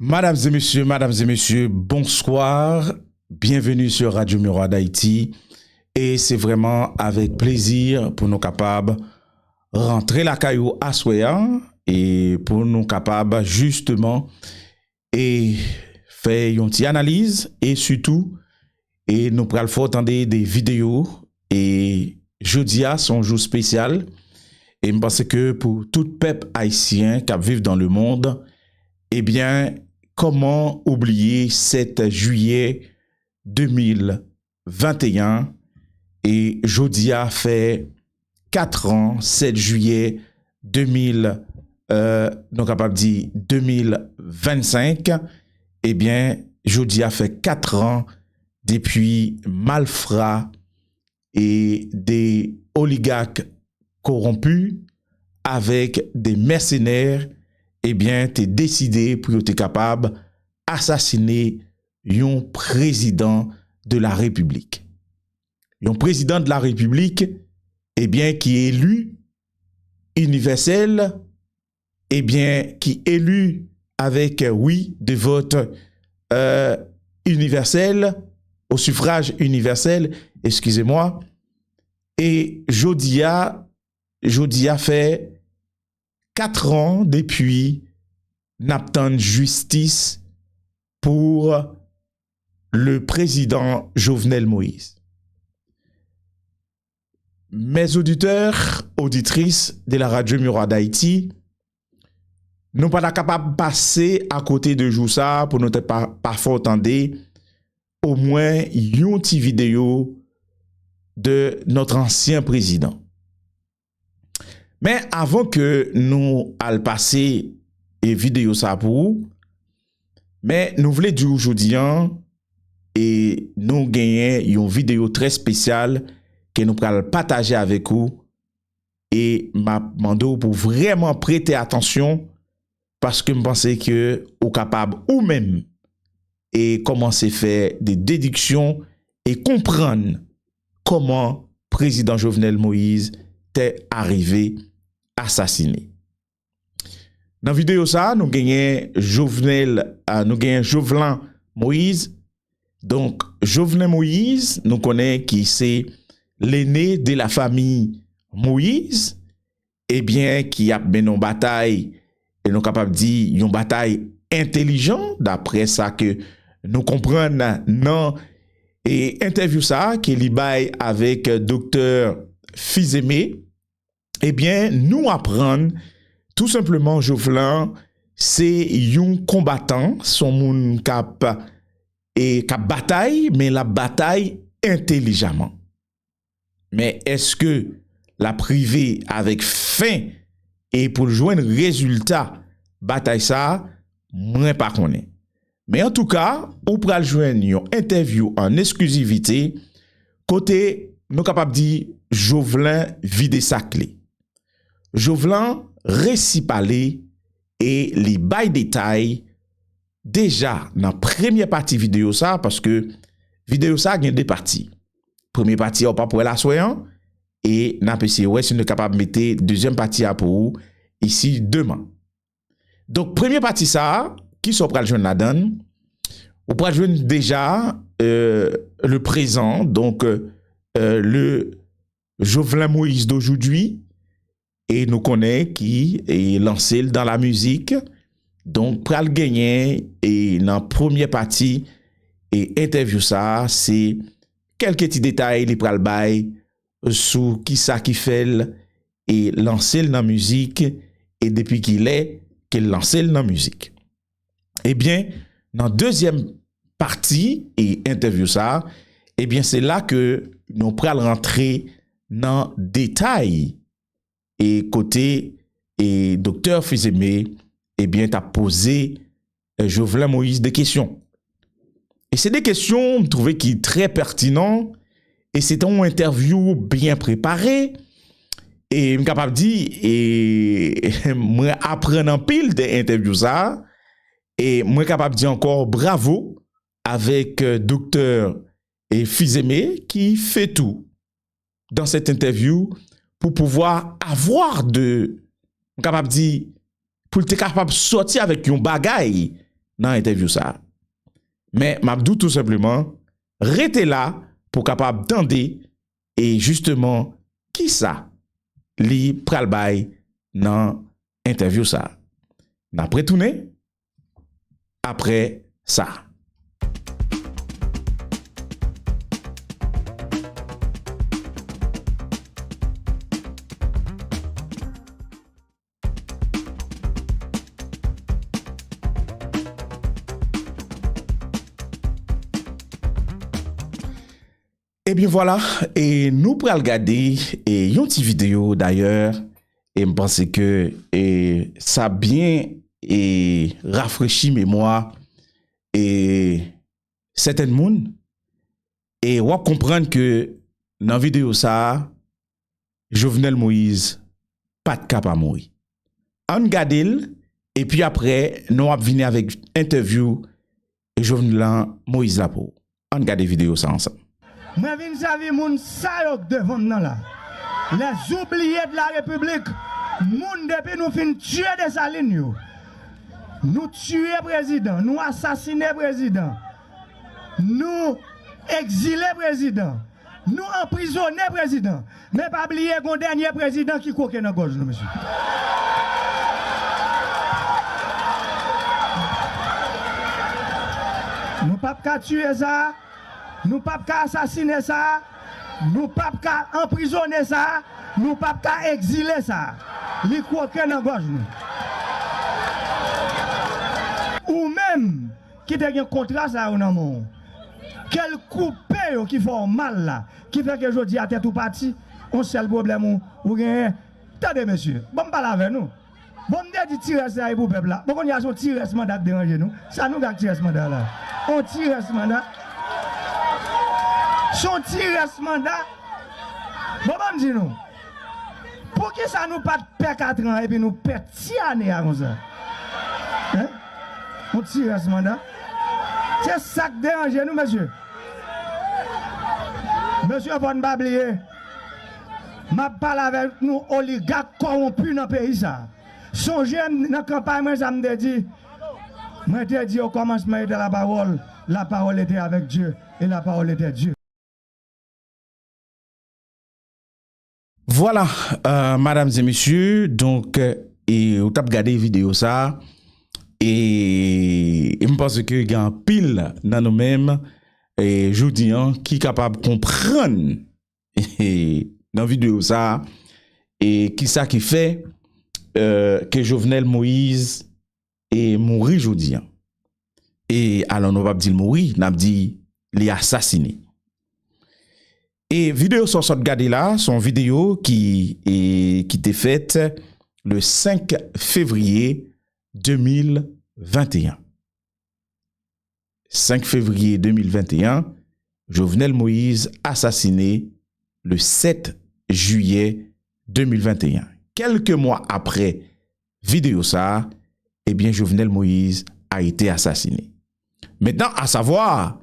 Mesdames et messieurs, bonsoir. Bienvenue sur Radio Miroir d'Haïti. Et c'est vraiment avec plaisir pour nous capables rentrer la caillou à soya et pour nous capables justement et faire une petite analyse et surtout et nous pral faut entendre des vidéos et jeudi a son jour spécial et je pense que pour tout peuple haïtien qui vit dans le monde, eh bien comment oublier 7 juillet 2021 et jeudi a fait 4 ans, 7 juillet 2025, eh bien, jeudi a fait 4 ans depuis malfrats et des oligarques corrompus avec des mercenaires, eh bien, t'es décidé pour être capable d'assassiner un président de la République. Un président de la République, eh bien, qui est élu universel, eh bien, qui est élu avec oui de vote universel, au suffrage universel, excusez-moi, et jeudi a fait 4 ans depuis n'abtend justice pour le président Jovenel Moïse. Mes auditeurs, auditrices de la Radio Miroir d'Haïti, nous pas capables de passer à côté de Joussa pour nous parfois entendre au moins une petite vidéo de notre ancien président. Mais avant que nous allions passer et vidéo ça pour vous, mais nous voulons dire aujourd'hui et nous gagnons une vidéo très spéciale que nous allons partager avec vous et m'a demandé pour vraiment prêter attention parce que je pense que vous capable ou même et commencer à faire des déductions et comprendre comment président Jovenel Moïse est arrivé assassiné. Dans la vidéo ça, nous gagnons Jovenel Moïse. Donc Jovenel Moïse, nous connaissons qui c'est l'aîné de la famille Moïse, eh bien, qui a mené une bataille, et nous capable de dire une bataille intelligente, d'après ça que nous comprenons dans et interview ça, qui est bail avec docteur Fils-Aimé, eh bien, nous apprenons tout simplement Jovenel, c'est un combattant, son moun cap bataille, mais la bataille intelligemment. Mais est-ce que la privée avec fin et pour joindre résultat bataille ça, moi pas connais. Mais en tout cas, ou pral joindre une interview en exclusivité côté nous capable dire Jovenel vide sa clé. Jovenel récit parler et les bail détails déjà dans première partie vidéo ça parce que vidéo ça gagne deux parties. Première partie on pas pour la soyant et n'a pas ouais si nous capable mettre deuxième partie à pour ici demain. Donc première partie ça qui sont pral joindre la donne ou pral joindre déjà le présent donc le Jovenel Moïse d'aujourd'hui et nous connaît qui est lancé dans la musique donc pral gagner et dans première partie et interview ça c'est quelques petits détails les pral bay sous qui ça qui fait et lancer dans la musique et depuis qu'il lancé dans la musique. Eh bien, dans deuxième partie et interview ça, eh bien c'est là que nous pral rentrer dans détail et côté et docteur Fils-Aimé, eh bien t'as posé Jovenel Moïse des questions. Et c'est des questions, je trouvais qui très pertinent et c'est une interview bien préparée et je suis capable de dire et moi apprendre en pile des interviews ça et moi capable de dire encore bravo avec docteur et Fils-Aimé qui fait tout dans cette interview pour pouvoir avoir capable de dire pour être capable de sortir avec un bagage dans l'interview ça. Mais m'abdou tout simplement, restez là pour capable d'entendre et justement, qui ça li pral bay dans l'interview ça. N'après tourner, après ça. Et bien voilà, et nous pral regarder et une petite vidéo d'ailleurs et je pense que ça bien et rafraîchit mémoire et certaines moun et on va comprendre que dans la vidéo ça Jovenel Moïse pas de cap à mourir. On regarde et puis après nous va venir avec interview et Jovenel Moïse là pour. On regarde vidéo ça ensemble. Moi, je savais moun sa yo devant nous là. Les oubliés de la République, moun depuis nous fin tuer des salines. Nous tuer président, nous assassiner président, nous exiler président, nous emprisonner président. Mais pas oublier qu'on dernier président qui coque dans la gorge, monsieur. Nous pas qu'à tuer ça. Nous ne pouvons pas assassiner ça, nous ne pouvons pas emprisonner ça, nous ne pouvons pas exiler ça. Li croquer dans gorge nous. Ou même qui te un contrat ça ou non. Quel coupé qui font mal là, qui fait que je dis à tête ou parti, on seul problème ou rien. Attendez monsieur, bon parle avec nous. Bon me dit tirer ça pour peuple là. Bon on y a son tirer ce mandat déranger nous. Ça nous gars tirer ce mandat là. On tire ce mandat. Son tir ce mandat. Bon, bon, dis nous. Pour qui ça nous pas perdre 4 ans et puis nous perdre 6 années comme ça? Hein? On tire ce mandat. C'est ça qui dérange nous, monsieur. Monsieur Von Bablier, m'a parlé avec nous oligarques corrompus dans le pays. Songez dans la campagne, moi, ça me dit. Moi, je dit au commencement de la parole était avec Dieu et la parole était Dieu. Voilà, mesdames et messieurs, donc, et vous avez regardé la vidéo ça, et je pense que il y a un pile dans nous-mêmes, et je vous dis, qui est capable de comprendre dans la vidéo ça, et qui ça qui fait que Jovenel Moïse est mort aujourd'hui. Et alors, nous ne va pas dire mourir, nous va dire les assassiné. Et vidéo sur cette regardez là, son vidéo qui était faite le 5 février 2021. 5 février 2021, Jovenel Moïse assassiné le 7 juillet 2021. Quelques mois après vidéo ça, eh bien Jovenel Moïse a été assassiné. Maintenant, à savoir,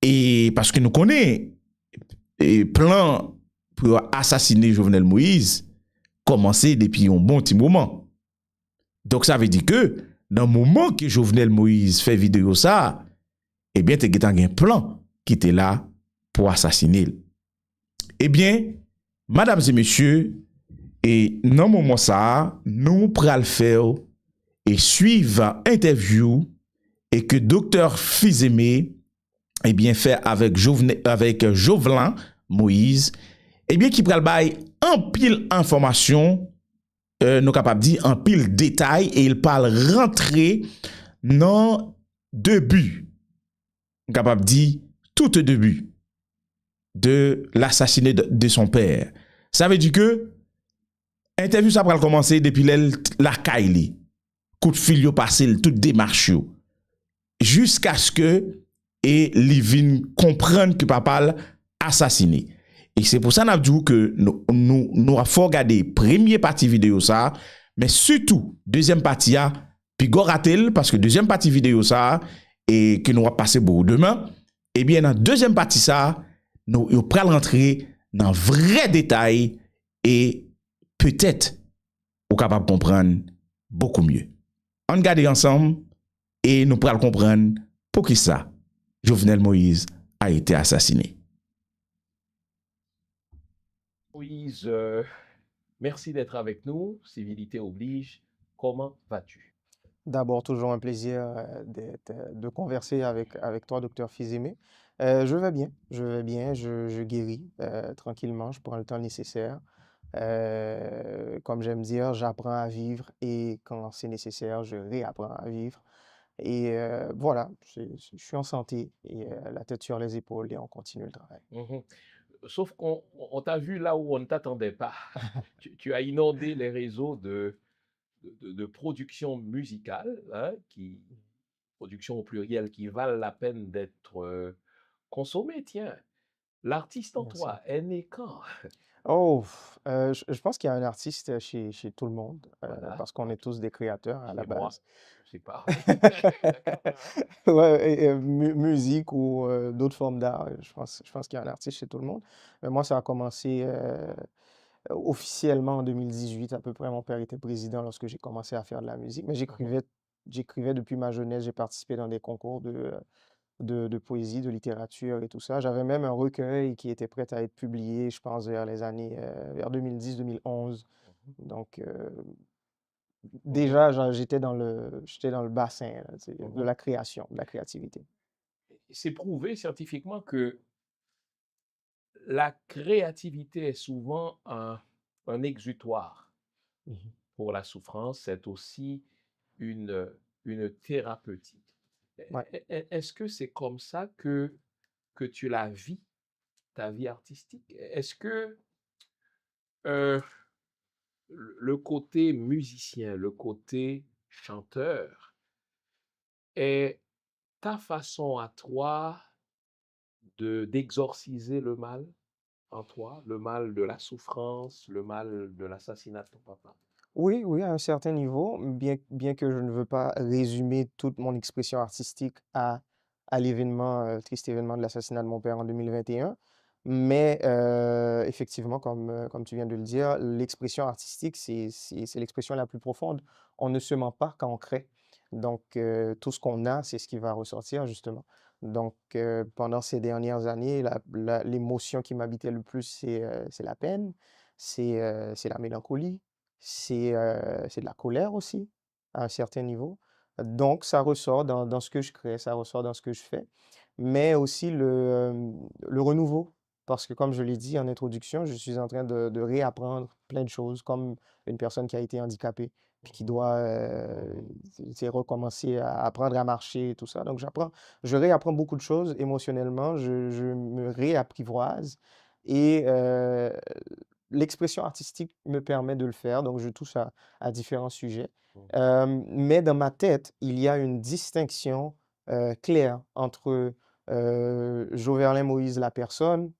et parce que nous connaissons et plan pour assassiner Jovenel Moïse commencé depuis un bon petit moment. Donc ça veut dire que dans le moment que Jovenel Moïse fait vidéo ça, eh bien tu as un plan qui était là pour assassiner. Eh bien, mesdames et messieurs, et dans le moment ça, nous prenons le faire et suivre interview et que docteur Fils-Aimé eh bien fait avec Jovenel Moïse, eh bien qui pral bay en pile information, nous capable dire en pile détail et il parle rentrer dans deux buts. Capable dire tout début de l'assassinat de son père. Ça veut dire que interview ça pral commencer depuis la Kaili. Coup de fil yo passé toute démarche jusqu'à ce que et Livin comprendre que papa assassiné. Et c'est pour ça que nous avons regardé première partie vidéo ça, mais surtout deuxième partie puis goratel parce que deuxième partie vidéo ça et que nous va passer beaucoup demain. Et bien dans deuxième partie ça, nous allons rentrer dans vrai détail et peut-être vous capable comprendre beaucoup mieux. On regarde ensemble et nous pourrons comprendre pour qui ça Jovenel Moïse a été assassiné. Moïse, merci d'être avec nous. Civilité oblige. Comment vas-tu? D'abord, toujours un plaisir de converser avec toi, docteur Fils-Aimé. Je vais bien, je guéris tranquillement, je prends le temps nécessaire. Comme j'aime dire, j'apprends à vivre et quand c'est nécessaire, je réapprends à vivre. Et voilà, je suis en santé et la tête sur les épaules et on continue le travail. Mhm. Sauf qu'on t'a vu là où on ne t'attendait pas. Tu as inondé les réseaux de production musicale, hein, production au pluriel, qui valent la peine d'être consommées. Tiens, l'artiste en Merci. toi est né quand? Oh, je pense qu'il y a un artiste chez tout le monde Voilà. parce qu'on est tous des créateurs à la Chez moi, base. je sais pas. Ouais, musique ou d'autres formes d'art, je pense qu'il y a un artiste chez tout le monde. Mais moi, ça a commencé officiellement en 2018 à peu près. Mon père était président lorsque j'ai commencé à faire de la musique. Mais Mhm. j'écrivais depuis ma jeunesse. J'ai participé dans des concours de poésie, de littérature et tout ça. J'avais même un recueil qui était prêt à être publié, je pense, vers 2010-2011. Mhm. Donc, Mhm. déjà, j'étais dans le bassin là, tu sais, de Mhm. la création, de la créativité. C'est prouvé scientifiquement que la créativité est souvent un exutoire Mhm. pour la souffrance. C'est aussi une, une thérapeutique. Ouais. Est-ce que c'est comme ça que tu la vis, ta vie artistique? Est-ce que euh, le côté musicien, le côté chanteur est ta façon à toi d'exorciser le mal en toi, le mal de la souffrance, le mal de l'assassinat de ton papa? Oui, oui, à un certain niveau, bien que je ne veux pas résumer toute mon expression artistique à l'événement, triste événement de l'assassinat de mon père en 2021, mais effectivement, comme tu viens de le dire, l'expression artistique, c'est l'expression la plus profonde. On ne se ment pas quand on crée. Donc, tout ce qu'on a, c'est ce qui va ressortir, justement. Donc, pendant ces dernières années, l'émotion qui m'habitait le plus, c'est la peine, c'est la mélancolie, c'est de la colère aussi, à un certain niveau. Donc ça ressort dans ce que je crée, ça ressort dans ce que je fais, mais aussi le renouveau. Parce que comme je l'ai dit en introduction, je suis en train de réapprendre plein de choses, comme une personne qui a été handicapée, puis qui doit recommencer à apprendre à marcher et tout ça. Donc je réapprends beaucoup de choses émotionnellement, je me réapprivoise et l'expression artistique me permet de le faire, donc je touche à différents sujets. Mais dans ma tête, il y a une distinction claire entre Joverlin Moïse, la personne,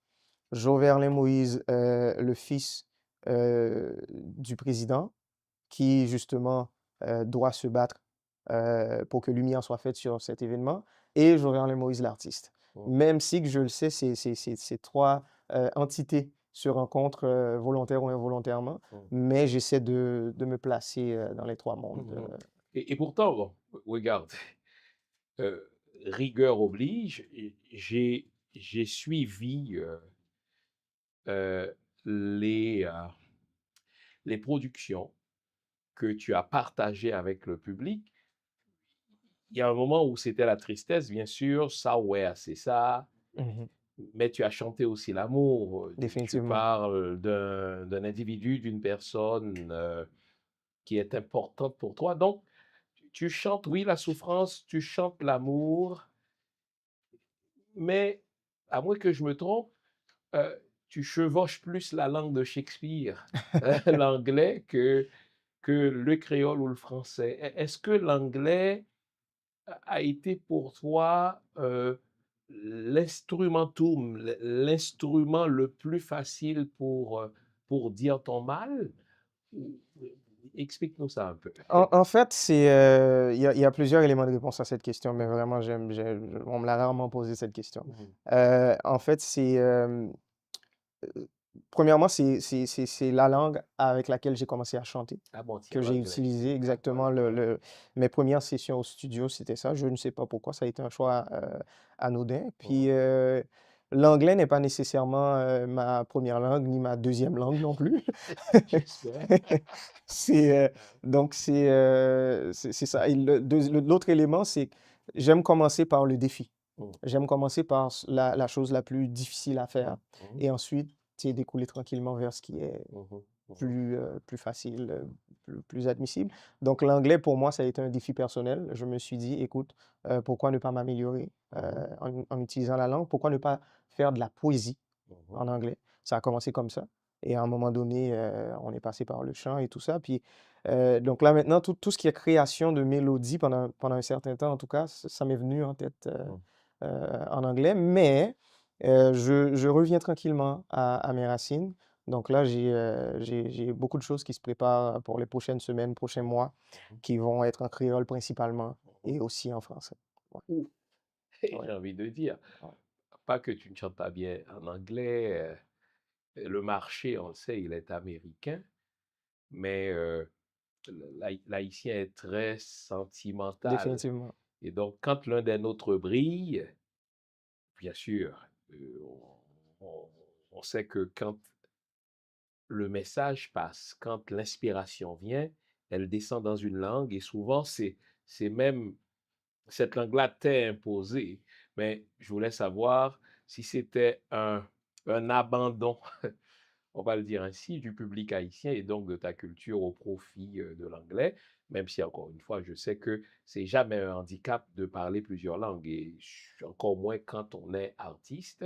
Joverlin Moïse, le fils du président, qui justement doit se battre pour que lumière soit faite sur cet événement, et Jovenel Moïse l'artiste. Même si que je le sais, ces trois entités se rencontrent volontaire ou involontairement, mais j'essaie de me placer dans les trois mondes. Et pourtant, bon, regarde, euh, rigueur oblige, j'ai suivi euh, les, euh, les productions que tu as partagées avec le public. Il y a un moment où c'était la tristesse, bien sûr, ça, ouais, c'est ça, Mhm. mais tu as chanté aussi l'amour. Tu Définitivement. parles d'un individu, d'une personne qui est importante pour toi. Donc, tu chantes, oui, la souffrance, tu chantes l'amour, mais à moins que je me trompe, euh, tu chevauches plus la langue de Shakespeare, l'anglais, que le créole ou le français. Est-ce que l'anglais a été pour toi l'instrumentum, l'instrument le plus facile pour dire ton mal? Explique-nous ça un peu. En fait, il y a plusieurs éléments de réponse à cette question, mais vraiment, on me l'a rarement posé cette question. En fait, Premièrement, c'est la langue avec laquelle j'ai commencé à chanter, Ah bon, tiens, que j'ai l'anglais. utilisé Ah, exactement mes premières sessions au studio, c'était ça. Je ne sais pas pourquoi, ça a été un choix anodin. Puis l'anglais n'est pas nécessairement ma première langue, ni ma deuxième langue non plus. j'espère. C'est, donc c'est ça. Et l'autre élément, c'est que j'aime commencer par le défi. Mhm, J'aime commencer par la chose la plus difficile à faire mhm, et ensuite, tu sais, découler tranquillement vers ce qui est mhm, mhm, plus facile, plus admissible. Donc l'anglais, pour moi, ça a été un défi personnel. Je me suis dit, écoute, pourquoi ne pas m'améliorer mhm, en utilisant la langue? Pourquoi ne pas faire de la poésie mhm. en anglais? Ça a commencé comme ça. Et à un moment donné, on est passé par le chant et tout ça. Puis, donc là, maintenant, tout ce qui est création de mélodies pendant un certain temps, en tout cas, ça m'est venu en tête en anglais. Mais je reviens tranquillement à mes racines. Donc là, j'ai beaucoup de choses qui se préparent pour les prochaines semaines, prochains mois, qui vont être en créole principalement et aussi en français. Ouais, Ouh, ouais, j'ai envie de dire, ouais. pas que tu ne chantes pas bien en anglais, le marché, on le sait, il est américain, mais l'haïtien est très sentimental. Définitivement. Et donc, quand l'un des nôtres brille, bien sûr, on, on sait que quand le message passe, quand l'inspiration vient, elle descend dans une langue et souvent c'est même cette langue-là t'est imposée. Mais je voulais savoir si c'était un abandon, on va le dire ainsi, du public haïtien et donc de ta culture au profit de l'anglais, même si encore une fois, je sais que c'est jamais un handicap de parler plusieurs langues et encore moins quand on est artiste,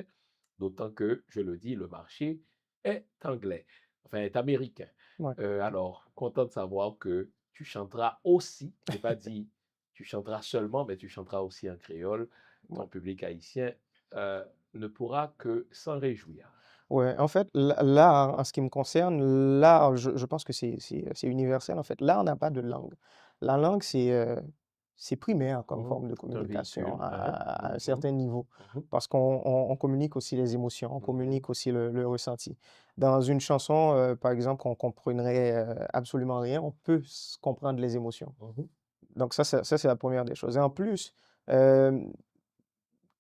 d'autant que, je le dis, le marché est anglais, enfin est américain. Ouais. Alors, content de savoir que tu chanteras aussi, je n'ai pas dit tu chanteras seulement, mais tu chanteras aussi en créole. Ouais. Ton public haïtien euh, ne pourra que s'en réjouir. Ouais, en fait, l'art, en ce qui me concerne, l'art, je pense que c'est universel, en fait. L'art n'a pas de langue. La langue, c'est primaire comme Mhm. forme de C'est un communication véhicule. Hein? à un Mhm. certain niveau, Mhm. parce qu'on communique aussi les émotions, on Mhm. communique aussi le ressenti. Dans une chanson, par exemple, qu'on comprendrait absolument rien, on peut comprendre les émotions. Mhm. Donc ça, c'est la première des choses. Et en plus, euh,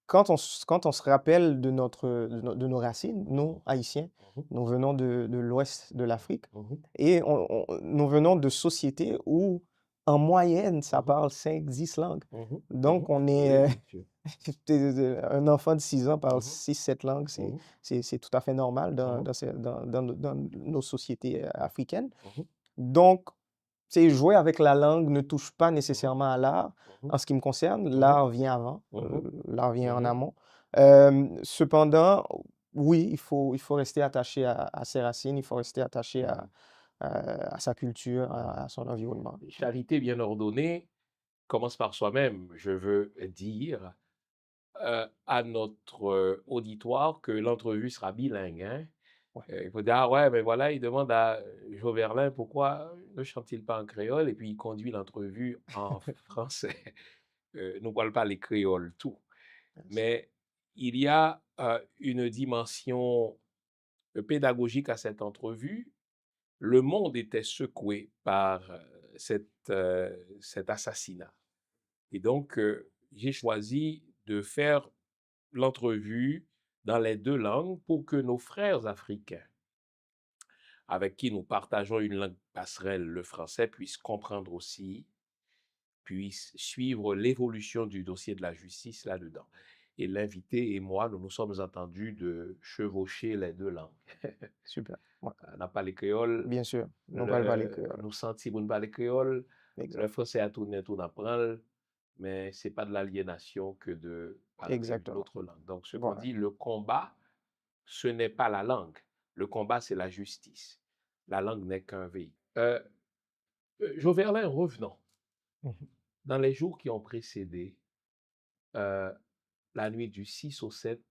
quand on se rappelle de nos racines, nous, Haïtiens, Mhm. nous venons de l'ouest de l'Afrique Mhm. et nous venons de sociétés où, en moyenne, ça Mhm. parle 5, 10 langues. Mhm. Donc, Mhm. on Oui, est, bien sûr. un enfant de 6 ans parle Mhm. 6, 7 langues, Mhm. c'est tout à fait normal Mhm. dans nos sociétés africaines. Mhm. Donc, c'est jouer avec la langue ne touche pas Mhm. nécessairement à l'art. Mhm. En ce qui me concerne, Mhm. l'art vient avant, Mhm. l'art vient en Mhm. amont. Cependant, oui, il faut rester attaché à ses racines, il faut rester attaché Mhm. à sa culture, à son environnement. Charité bien ordonnée commence par soi-même. Je veux dire à notre auditoire que l'entrevue sera bilingue. Hein. Ouais, Il faut dire, ah ouais, mais voilà, il demande à Joverlin pourquoi ne chante-t-il pas en créole et puis il conduit l'entrevue en français. Nous ne parlons pas les créoles, tout. merci. Mais il y a une dimension pédagogique à cette entrevue. Le monde était secoué par cet assassinat. Et donc, j'ai choisi de faire l'entrevue dans les deux langues pour que nos frères africains, avec qui nous partageons une langue passerelle, le français, puissent comprendre aussi, puissent suivre l'évolution du dossier de la justice là-dedans. Et l'invité et moi, nous nous sommes entendus de chevaucher les deux langues. Super. Ouais, On n'a pas les créoles, bien sûr, nous parlons pas les créoles. nous sentimos pas les créoles, le Exact. français a tourné tout apprendre, mais c'est pas de l'aliénation que de parler une Exactement. autre langue. Donc, ce qu'on Voilà. dit, le combat, ce n'est pas la langue. Le combat, c'est la justice. La langue n'est qu'un véhicule. Joverlin, revenons. Mhm. Dans les jours qui ont précédé euh, la nuit du 6 au 7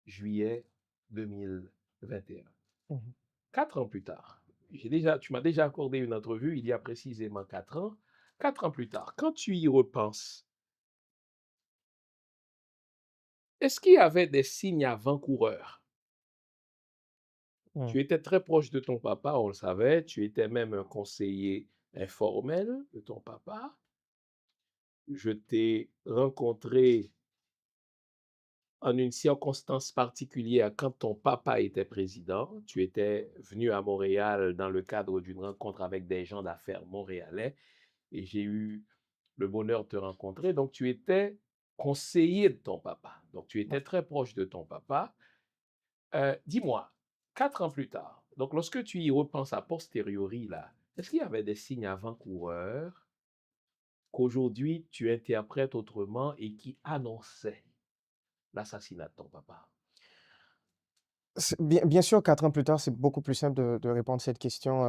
juillet 2021, Mhm. 4 ans plus tard, tu m'as déjà accordé une entrevue il y a précisément 4 ans. 4 ans plus tard, quand tu y repenses, est-ce qu'il y avait des signes avant-coureurs Tu étais très proche de ton papa, on le savait. Tu étais même un conseiller informel de ton papa. Je t'ai rencontré en une circonstance particulière quand ton papa était président. Tu étais venu à Montréal dans le cadre d'une rencontre avec des gens d'affaires montréalais et j'ai eu le bonheur de te rencontrer. Donc, tu étais conseiller de ton papa. Donc, tu étais très proche de ton papa. Dis-moi, 4 ans plus tard, donc lorsque tu y repenses a posteriori, là, est-ce qu'il y avait des signes avant-coureurs qu'aujourd'hui tu interprètes autrement et qui annonçaient l'assassinat de ton papa? Bien sûr, 4 ans plus tard, c'est beaucoup plus simple de répondre à cette question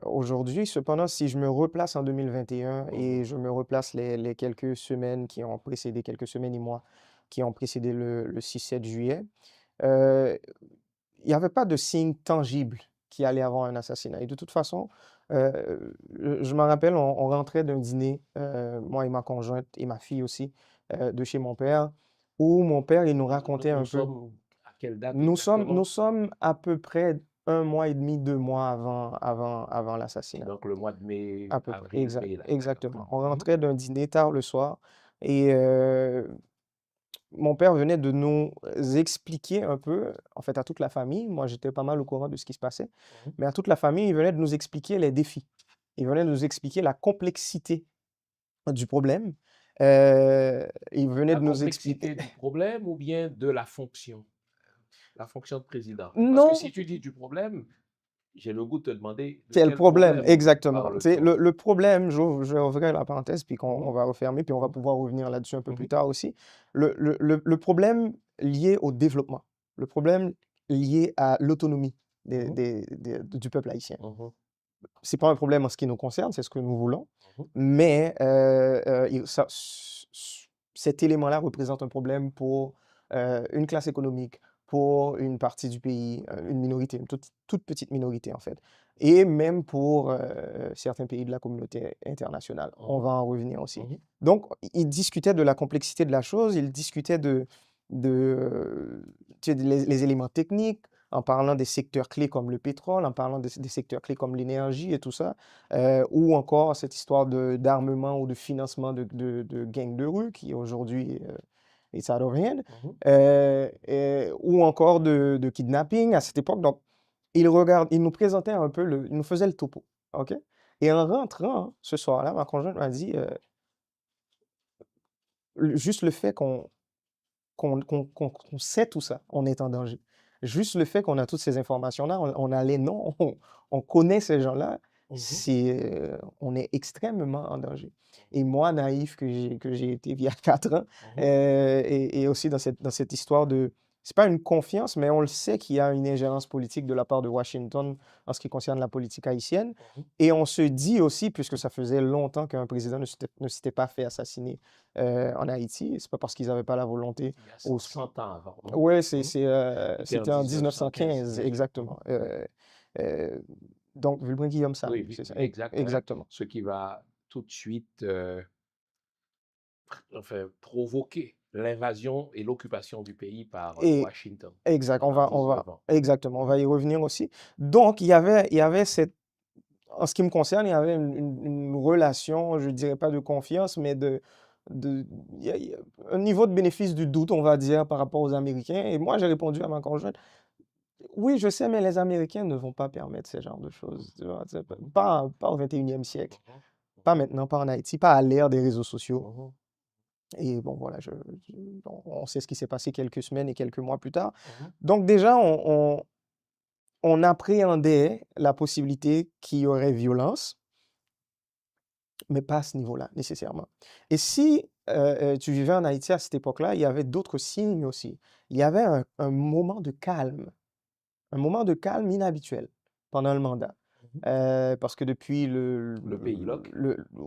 aujourd'hui. Cependant, si je me replace en 2021 et je me replace les quelques semaines qui ont précédé, quelques semaines et mois qui ont précédé le 6-7 juillet, euh, il n'y avait pas de signe tangible qu'il allait avoir un assassinat. Et de toute façon, je me rappelle, on rentrait d'un dîner, moi et ma conjointe et ma fille aussi, de chez mon père, où mon père, il nous racontait Nous un peu. sommes à quelle date Nous exactement? sommes à peu près 1 mois et demi, 2 mois avant l'assassinat. Donc le mois de mai, À peu près, avril, mai, là. D'accord. exactement. On rentrait d'un dîner tard le soir et mon père venait de nous expliquer un peu, en fait, à toute la famille. Moi, j'étais pas mal au courant de ce qui se passait, Mhm. mais à toute la famille, il venait de nous expliquer les défis. Il venait de nous expliquer la complexité du problème. Il venait La de nous expliquer. complexité du problème ou bien de la fonction de président? Parce que Non, si tu dis du problème, j'ai le goût de te demander de c'est le quel problème, problème exactement. Tu sais, parle-t-on? le problème, je vais ouvrir la parenthèse, puis on Mhm, va refermer, puis on va mhm, pouvoir revenir là-dessus un peu plus mhm, tard aussi. Le problème lié au développement, le problème lié à l'autonomie mhm, du peuple haïtien. mhm, C'est pas un problème en ce qui nous concerne, c'est ce que nous voulons, mhm, mais cet élément-là représente un problème pour une classe économique, pour une partie du pays, une minorité, une toute petite minorité en fait, et même pour certains pays de la communauté internationale. On mhm, va en revenir aussi. mhm, Donc, il discutait de la complexité de la chose, il discutait tu sais, les éléments techniques, en parlant des secteurs clés comme le pétrole, en parlant des secteurs clés comme l'énergie et tout ça, ou encore cette histoire d'armement ou de financement de gangs de rue qui aujourd'hui est out of hand, mhm. ou encore de kidnapping à cette époque. Donc, il nous présentait un peu, il nous faisait le topo, OK? Et en rentrant ce soir-là, ma conjointe m'a dit, juste le fait qu'on sait tout ça, on est en danger. Juste le fait qu'on a toutes ces informations-là, on a les noms, on connaît ces gens-là, Mhm. on est extrêmement en danger. Et moi, naïf que j'ai été il y a 4 ans, Mhm. et aussi dans cette histoire c'est pas une confiance, mais on le sait qu'il y a une ingérence politique de la part de Washington en ce qui concerne la politique haïtienne. Mhm. Et on se dit aussi, puisque ça faisait longtemps qu'un président ne s'était pas fait assassiner en Haïti, c'est pas parce qu'ils n'avaient pas la volonté. Il y a 100 ans avant. Ouais, Mhm. C'était en c'était en 1915, 1915, bien sûr. exactement. Euh, donc, Vulbrin-Guillaume Oui, Sam, c'est ça, exact, hein. exactement. Ce qui va tout de suite enfin, provoquer l'invasion et l'occupation du pays par Et Washington exact, pendant 19 ans. exactement, on Mhm. va y revenir aussi. Donc, il y avait en ce qui me concerne, il y avait une relation, je dirais pas de confiance, mais de, il y a un niveau de bénéfice du doute, on va dire, par rapport aux Américains. Et moi, j'ai répondu à ma conjointe, oui, je sais, mais les Américains ne vont pas permettre ce genre de choses. Tu vois, Mhm. pas au 21e siècle, Mhm. pas maintenant, pas en Haïti, pas à l'ère des réseaux sociaux. Mhm. Et bon, voilà, on sait ce qui s'est passé quelques semaines et quelques mois plus tard. Mhm. Donc déjà, on appréhendait la possibilité qu'il y aurait violence, mais pas à ce niveau-là, nécessairement. Et si tu vivais en Haïti à cette époque-là, il y avait d'autres signes aussi. Il y avait un moment de calme. Un moment de calme inhabituel pendant le mandat. Mhm. Parce que depuis Le pays LOC.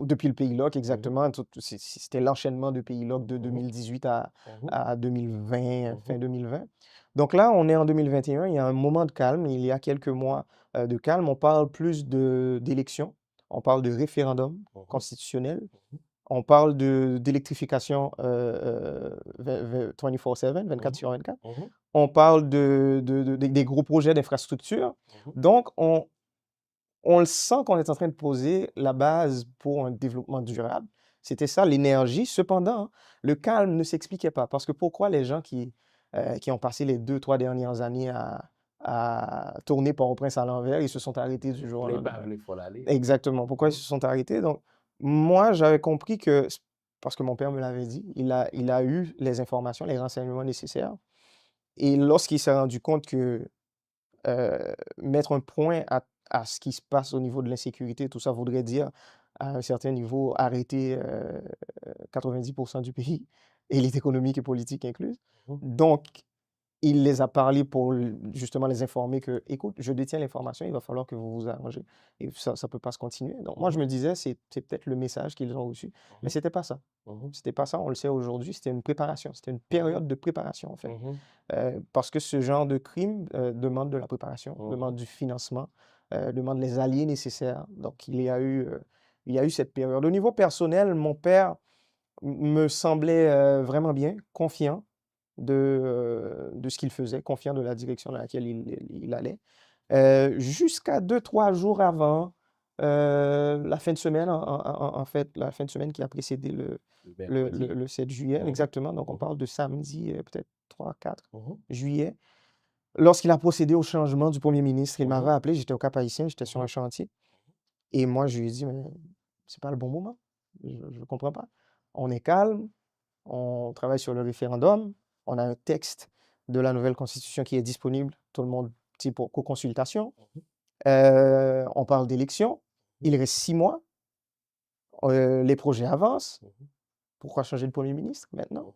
depuis le pays LOC, Mhm. exactement, c'était l'enchaînement de pays LOC de Mhm. 2018 Mhm. à 2020, fin Mhm. 2020. Donc là, on est en 2021, il y a un moment de calme, il y a quelques mois de calme. On parle plus d'élections, on parle de référendum Mhm. constitutionnel, On parle d'électrification 24/7, 24 sur 24. On parle des gros projets d'infrastructure. Donc, on le sent qu'on est en train de poser la base pour un développement durable. C'était ça, l'énergie. Cependant, le calme ne s'expliquait pas. Parce que pourquoi les gens qui ont passé les 2-3 dernières années à tourner Port-au-Prince à l'envers, ils se sont arrêtés du jour au lendemain. Il faut l'aller. Exactement. Pourquoi ils se sont arrêtés? Donc, moi, j'avais compris que, parce que mon père me l'avait dit, il a eu les informations, les renseignements nécessaires. Et lorsqu'il s'est rendu compte que mettre un point à ce qui se passe au niveau de l'insécurité, tout ça voudrait dire, à un certain niveau, arrêter 90% du pays, élite économique et politique incluse. Donc, il les a parlé pour justement les informer que, écoute, je détiens l'information, il va falloir que vous vous arrangez. Et ça ne peut pas se continuer. Donc, moi, je me disais, c'est peut-être le message qu'ils ont reçu. Mais ce n'était pas ça. C'était pas ça, on le sait aujourd'hui, c'était une préparation. C'était une période de préparation, en fait. Parce que ce genre de crime demande de la préparation, demande du financement, demande les alliés nécessaires. Donc, il y a eu cette période. Au niveau personnel, mon père me semblait vraiment bien, confiant de ce qu'il faisait, confiant de la direction dans laquelle il allait. Jusqu'à 2-3 jours avant la fin de semaine, en fait, la fin de semaine qui a précédé le 7 juillet, exactement. Donc, on parle de samedi, peut-être 3-4 juillet. Lorsqu'il a procédé au changement du premier ministre, il m'avait appelé, j'étais au Cap-Haïtien, j'étais sur un chantier. Et moi, je lui ai dit, mais c'est pas le bon moment. Je ne comprends pas. On est calme, on travaille sur le référendum, on a un texte de la nouvelle constitution qui est disponible, tout le monde, pour co-consultation. On parle d'élections, il reste 6 mois, les projets avancent. Pourquoi changer de premier ministre maintenant?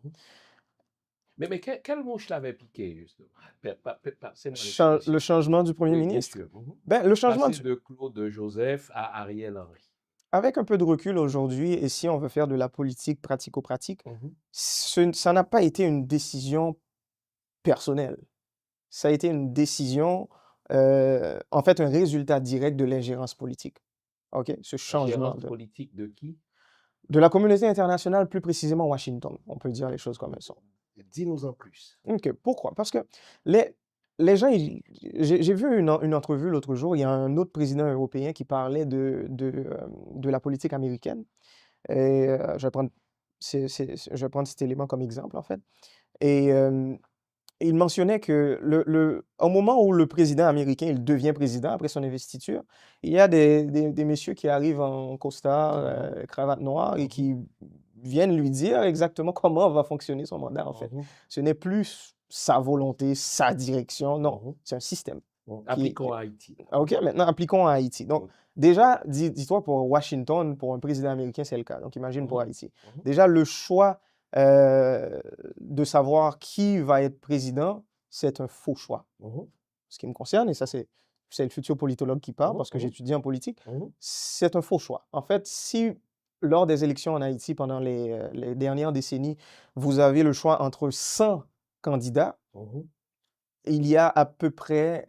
Mais quelle mouche l'avait piqué, justement? Le changement du premier ministre? Bien sûr. Ben, le changement Passer de Claude Joseph à Ariel Henry. Avec un peu de recul aujourd'hui, et si on veut faire de la politique pratico-pratique, ça n'a pas été une décision personnelle. Ça a été une décision, en fait, un résultat direct de l'ingérence politique. OK? Ce changement politique de qui? De la communauté internationale, plus précisément Washington. On peut dire les choses comme elles sont. Dis-nous en plus. OK. Pourquoi? Parce que les gens, j'ai vu une entrevue l'autre jour, il y a un autre président européen qui parlait de la politique américaine. Et je vais prendre cet élément comme exemple, en fait. Et il mentionnait que au moment où le président américain il devient président après son investiture, il y a des messieurs qui arrivent en costard, cravate noire et qui viennent lui dire exactement comment va fonctionner son mandat, en fait. Ce n'est plus sa volonté, sa direction, non, c'est un système. Appliquons à Haïti. OK, maintenant, appliquons à Haïti. Donc, déjà, dis-toi, pour Washington, pour un président américain, c'est le cas. Donc, imagine pour Haïti. Déjà, le choix de savoir qui va être président, c'est un faux choix. Ce qui me concerne, et ça, c'est le futur politologue qui parle, parce que j'étudie en politique, c'est un faux choix. En fait, si lors des élections en Haïti, pendant les dernières décennies, vous avez le choix entre 100 candidats, il y a à peu près,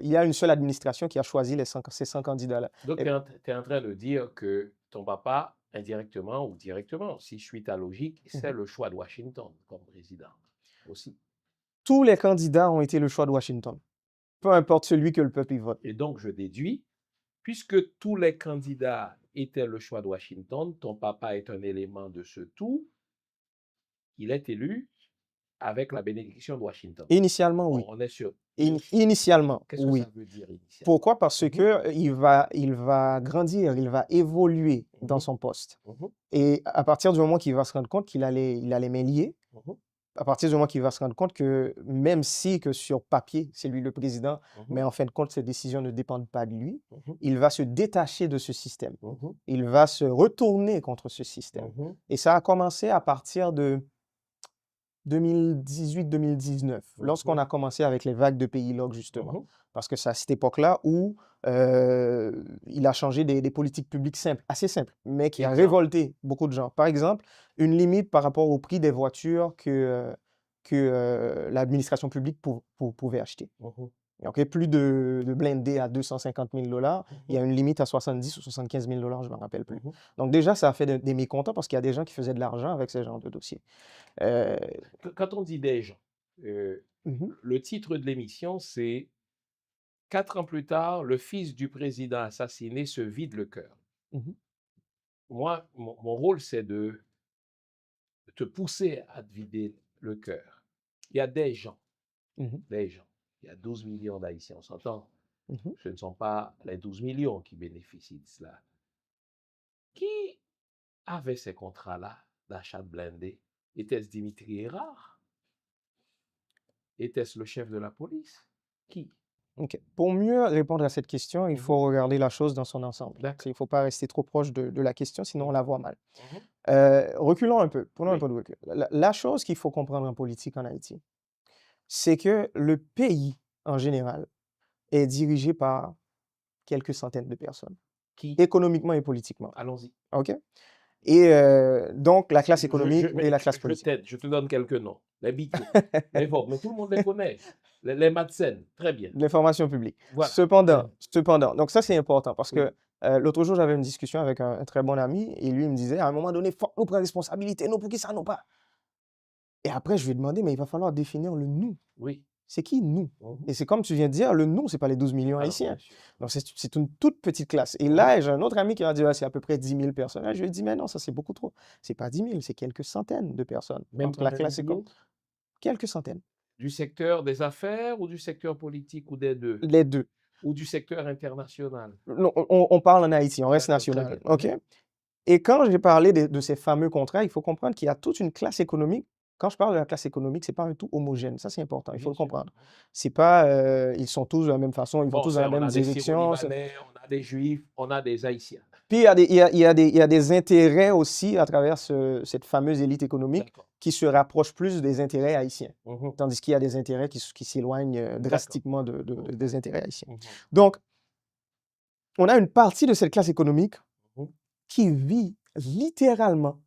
il y a une seule administration qui a choisi ces 100 candidats-là. Donc, tu es en train de dire que ton papa, indirectement ou directement, si je suis ta logique, c'est le choix de Washington comme président aussi. Tous les candidats ont été le choix de Washington, peu importe celui que le peuple y vote. Et donc, je déduis, puisque tous les candidats étaient le choix de Washington, ton papa est un élément de ce tout, il est élu avec la bénédiction de Washington. Initialement, oui. On est sûr. Initialement, Qu'est-ce que ça veut dire initialement? Pourquoi? Parce que il va grandir, il va évoluer dans son poste. Et à partir du moment qu'il va se rendre compte qu'il a les mains liées, à partir du moment qu'il va se rendre compte que même si que sur papier, c'est lui le président, mais en fin de compte, ces décisions ne dépendent pas de lui, il va se détacher de ce système. Il va se retourner contre ce système. Et ça a commencé à partir de 2018-2019, lorsqu'on a commencé avec les vagues de pays log, justement. Parce que c'est à cette époque-là où il a changé des politiques publiques simples, assez simples, mais qui a révolté beaucoup de gens. Par exemple, une limite par rapport au prix des voitures que l'administration publique pouvait acheter. OK? Plus de blindés à 250 000 $. Il y a une limite à 70 ou 75 000 $, je ne me rappelle plus. Donc déjà, ça a fait des mécontents parce qu'il y a des gens qui faisaient de l'argent avec ce genre de dossier. Euh, Quand on dit des gens, mhm, le titre de l'émission, c'est 4 ans plus tard, le fils du président assassiné se vide le cœur. mhm, Moi, mon rôle, c'est de te pousser à te vider le cœur. Il y a des gens. mhm, Il y a 12 millions d'Haïtiens, on s'entend. mhm. Ce ne sont pas les 12 millions qui bénéficient de cela. Qui avait ces contrats-là d'achat de blindés? Était-ce Dimitri Hérard? Était-ce le chef de la police? Qui? OK. Pour mieux répondre à cette question, il Mhm. faut regarder la chose dans son ensemble. D'accord. Il ne faut pas rester trop proche de la question, sinon on la voit mal. Mhm. Reculons un peu, prenons un Oui. peu de recul. La chose qu'il faut comprendre en politique en Haïti, c'est que le pays, en général, est dirigé par quelques centaines de personnes, Qui? économiquement et politiquement. Allons-y. OK? Et donc, la classe Je, économique et la classe je politique. t'aide, je te donne quelques noms. Les Bito, les Vogue, mais tout le monde les connaît. Les Madsen, très bien. L'information publique. Voilà. Cependant, donc ça c'est important parce Oui. que l'autre jour j'avais une discussion avec un très bon ami et lui il me disait à un moment donné, faut que nous prenions responsabilité, nous pour qui ça nous pas. Et après je lui ai demandé, mais il va falloir définir le nous. Oui. C'est qui nous? Mhm. Et c'est comme tu viens de dire, le nous, c'est pas les 12 millions Ah non, haïtiens. bien sûr. Donc c'est une toute petite classe. Et là, j'ai un autre ami qui m'a dit, ouais, c'est à peu près 10 000 personnes. Là, je lui ai dit, mais non, ça c'est beaucoup trop. C'est pas 10 000, c'est quelques centaines de personnes. Même Entre pas la un classe millier? quelques centaines. Du secteur des affaires ou du secteur politique ou des deux? Les deux. Ou du secteur international? Non, on parle en Haïti, on reste D'accord, très national. bien. OK? Et quand j'ai parlé de ces fameux contrats, il faut comprendre qu'il y a toute une classe économique. Quand je parle de la classe économique, c'est pas un tout homogène. Ça, c'est important. Il faut Bien le sûr. comprendre. C'est pas, ils sont tous de la même façon, ils vont Bon, tous dans la on même a des direction. Syro-Libanais, on a des Juifs, on a des Haïtiens. Puis il y a des intérêts aussi à travers cette fameuse élite économique D'accord. qui se rapproche plus des intérêts haïtiens. Mhm. Tandis qu'il y a des intérêts qui s'éloignent drastiquement des intérêts haïtiens. Mhm. Donc, on a une partie de cette classe économique Mhm. qui vit littéralement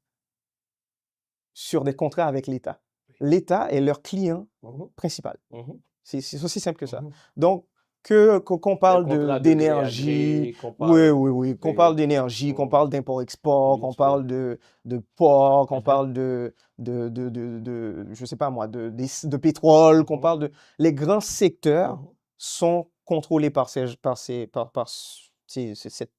sur des contrats avec l'État. L'État est leur client Mhm. principal. Mhm. C'est aussi simple que ça. Mhm. Donc, qu'on parle Les contrats de d'énergie, gré à gré, qu'on parle oui, qu'on des- parle d'énergie, qu'on parle d'import-export, qu'on parle de port, qu'on Mhm. parle je sais pas moi, de pétrole, qu'on Mhm. parle de... Les grands secteurs Mhm. sont contrôlés par cette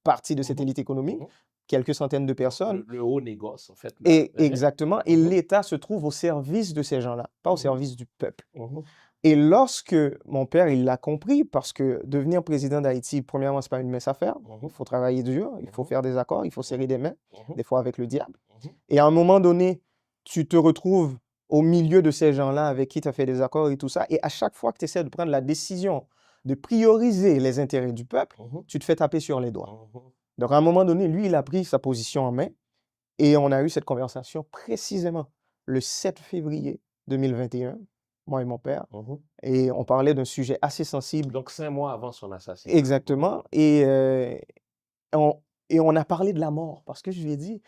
partie de cette Mhm. élite économique, Mhm. quelques centaines de personnes. Le haut négoce, en fait. Et exactement. Et Mhm. l'État se trouve au service de ces gens-là, pas au Mhm. service du peuple. Mhm. Et lorsque mon père, il l'a compris, parce que devenir président d'Haïti, premièrement, c'est pas une mince affaire. Mhm. Il faut travailler dur, il faut Mhm. faire des accords, il faut serrer des mains, Mhm. des fois avec le diable. Mhm. Et à un moment donné, tu te retrouves au milieu de ces gens-là avec qui tu as fait des accords et tout ça. Et à chaque fois que tu essaies de prendre la décision de prioriser les intérêts du peuple, Mhm. tu te fais taper sur les doigts. Mhm. Donc à un moment donné, lui, il a pris sa position en main. Et on a eu cette conversation précisément le 7 février 2021, moi et mon père. Mhm. Et on parlait d'un sujet assez sensible. Donc 5 mois avant son assassinat. Exactement. Et on a parlé de la mort. Parce que je lui ai dit,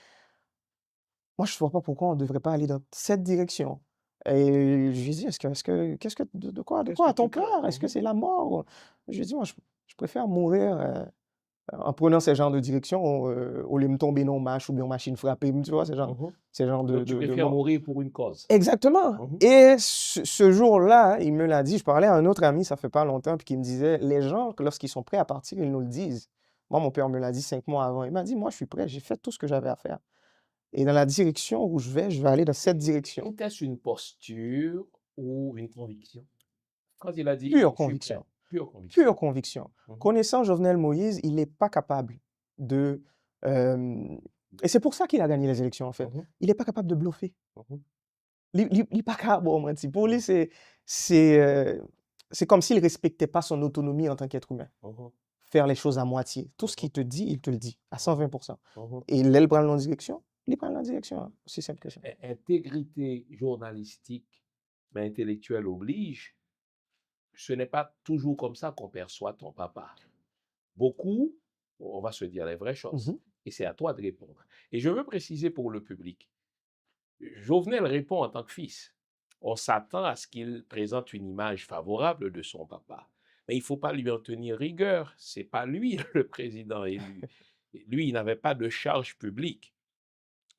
moi, je ne vois pas pourquoi on ne devrait pas aller dans cette direction. Et je lui ai dit, de quoi Qu'est-ce que a-t-on tu crains? peur? Est-ce que Mhm. c'est la mort? Je lui ai dit, moi, je préfère mourir en prenant ce genre de direction au lieu de me tomber dans marche ou bien en machine frappée. Tu vois, Mhm. ce genre Donc tu de préfères mort. mourir pour une cause. Exactement. Mhm. Et ce jour-là, il me l'a dit, je parlais à un autre ami, ça fait pas longtemps, puis qui me disait, les gens, lorsqu'ils sont prêts à partir, ils nous le disent. Moi, mon père me l'a dit 5 mois avant. Il m'a dit, moi, je suis prêt, j'ai fait tout ce que j'avais à faire. Et dans la direction où je vais aller dans cette direction. Était-ce une posture ou une conviction? Quand il a dit, Pure je suis conviction. prêt. Pure conviction. Pure conviction. Mhm. Connaissant Jovenel Moïse, il n'est pas capable de... et c'est pour ça qu'il a gagné les élections, en fait. Mhm. Il n'est pas capable de bluffer. Mhm. Il n'est pas capable, bon, pour lui, c'est comme s'il ne respectait pas son autonomie en tant qu'être humain. Mhm. Faire les choses à moitié. Tout ce qu'il te dit, il te le dit, à 120%. Mhm. Et il prend dans la direction, il prend dans la direction. Hein. C'est simple que ça. Intégrité journalistique, mais intellectuelle oblige. Ce n'est pas toujours comme ça qu'on perçoit ton papa. Beaucoup, on va se dire les vraies choses. Mhm. Et c'est à toi de répondre. Et je veux préciser pour le public. Jovenel répond en tant que fils. On s'attend à ce qu'il présente une image favorable de son papa. Mais il ne faut pas lui en tenir rigueur. Ce n'est pas lui le président élu. Lui, il n'avait pas de charge publique.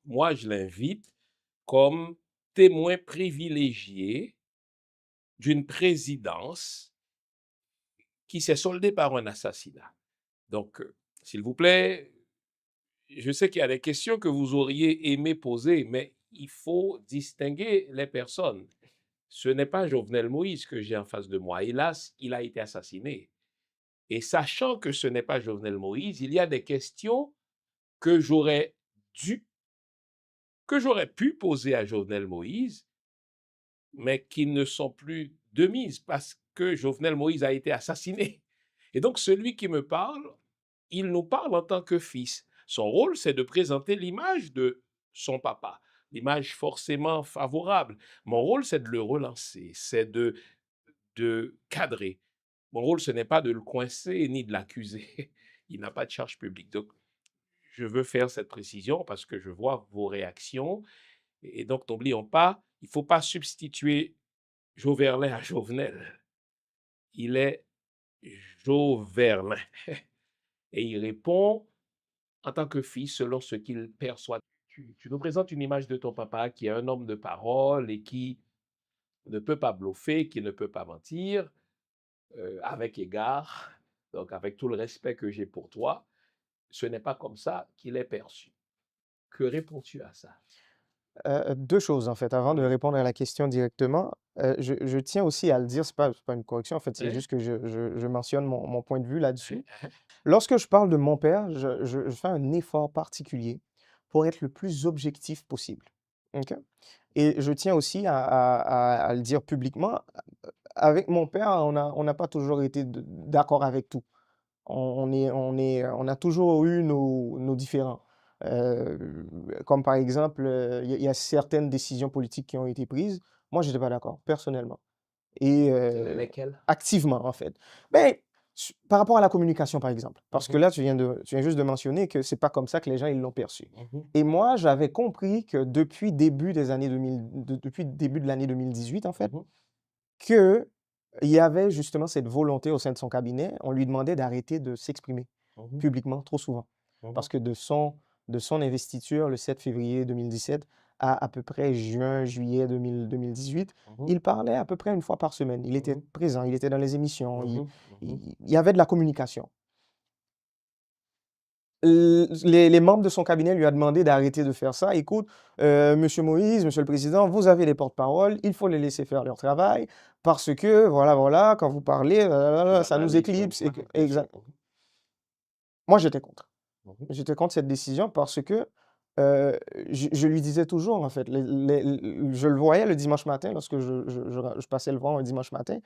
Moi, je l'invite comme témoin privilégié d'une présidence qui s'est soldée par un assassinat. Donc, s'il vous plaît, je sais qu'il y a des questions que vous auriez aimé poser, mais il faut distinguer les personnes. Ce n'est pas Jovenel Moïse que j'ai en face de moi. Hélas, il a été assassiné. Et sachant que ce n'est pas Jovenel Moïse, il y a des questions que j'aurais pu poser à Jovenel Moïse, mais qui ne sont plus de mise parce que Jovenel Moïse a été assassiné. Et donc, celui qui me parle, il nous parle en tant que fils. Son rôle, c'est de présenter l'image de son papa, l'image forcément favorable. Mon rôle, c'est de le relancer, c'est de cadrer. Mon rôle, ce n'est pas de le coincer ni de l'accuser. Il n'a pas de charge publique. Donc, je veux faire cette précision parce que je vois vos réactions. Et donc, n'oublions pas, il ne faut pas substituer Joverlin à Jovenel. Il est Joverlin. Et il répond en tant que fils selon ce qu'il perçoit. Tu nous présentes une image de ton papa qui est un homme de parole et qui ne peut pas bluffer, qui ne peut pas mentir, avec égard, donc avec tout le respect que j'ai pour toi. Ce n'est pas comme ça qu'il est perçu. Que réponds-tu à ça? Deux choses, en fait, avant de répondre à la question directement. Je tiens aussi à le dire, c'est pas une correction, en fait, c'est Oui. juste que je mentionne mon point de vue là-dessus. Oui. Lorsque je parle de mon père, je fais un effort particulier pour être le plus objectif possible. OK? Et je tiens aussi à le dire publiquement, avec mon père, on n'a pas toujours été d'accord avec tout. On a toujours eu nos différends. Comme par exemple, il y a certaines décisions politiques qui ont été prises. Moi, j'étais pas d'accord, personnellement. Et Lesquels? activement, en fait. Ben, par rapport à la communication, par exemple. Parce que Mhm. là, tu viens juste de mentionner que c'est pas comme ça que les gens ils l'ont perçu. Mhm. Et moi, j'avais compris que depuis début des années 2000, depuis le début de l'année 2018, en fait, Mhm. que il y avait justement cette volonté au sein de son cabinet. On lui demandait d'arrêter de s'exprimer Mhm. publiquement trop souvent. Mhm. Parce que de son investiture le 7 février 2017 à peu près juin, juillet 2018, Mhm. il parlait à peu près une fois par semaine. Il était Mhm. présent, il était dans les émissions, Mhm. Mhm. il y avait de la communication. Les membres de son cabinet lui ont demandé d'arrêter de faire ça. Écoute, Monsieur Moïse, Monsieur le Président, vous avez les porte-paroles, il faut les laisser faire leur travail parce que, voilà, quand vous parlez, ça nous éclipse. Exact. Moi, j'étais contre. Mhm. J'étais contre cette décision parce que je lui disais toujours, en fait, je le voyais le dimanche matin, lorsque je passais le voir un dimanche matin,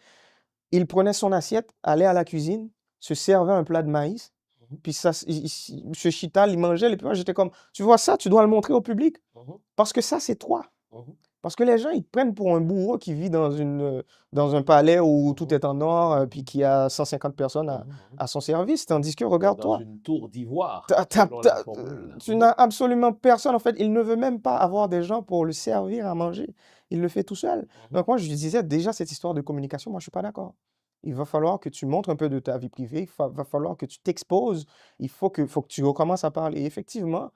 il prenait son assiette, allait à la cuisine, se servait un plat de maïs, Mhm. puis ça, M. Chital, il mangeait, et puis moi, j'étais comme, tu vois ça, tu dois le montrer au public, Mhm. parce que ça, c'est toi. Mhm. Parce que les gens, ils te prennent pour un bourreau qui vit dans un palais où tout Mhm. est en or, puis qui a 150 personnes Mhm. à son service, tandis que, Dans regarde-toi, une tour d'ivoire, T'as- t'as- selon la t'as- formule. tu n'as absolument personne. En fait, il ne veut même pas avoir des gens pour le servir à manger. Il le fait tout seul. Mhm. Donc, moi, je lui disais déjà cette histoire de communication, moi, je ne suis pas d'accord. Il va falloir que tu montres un peu de ta vie privée. Va falloir que tu t'exposes. Faut que tu recommences à parler. Et effectivement,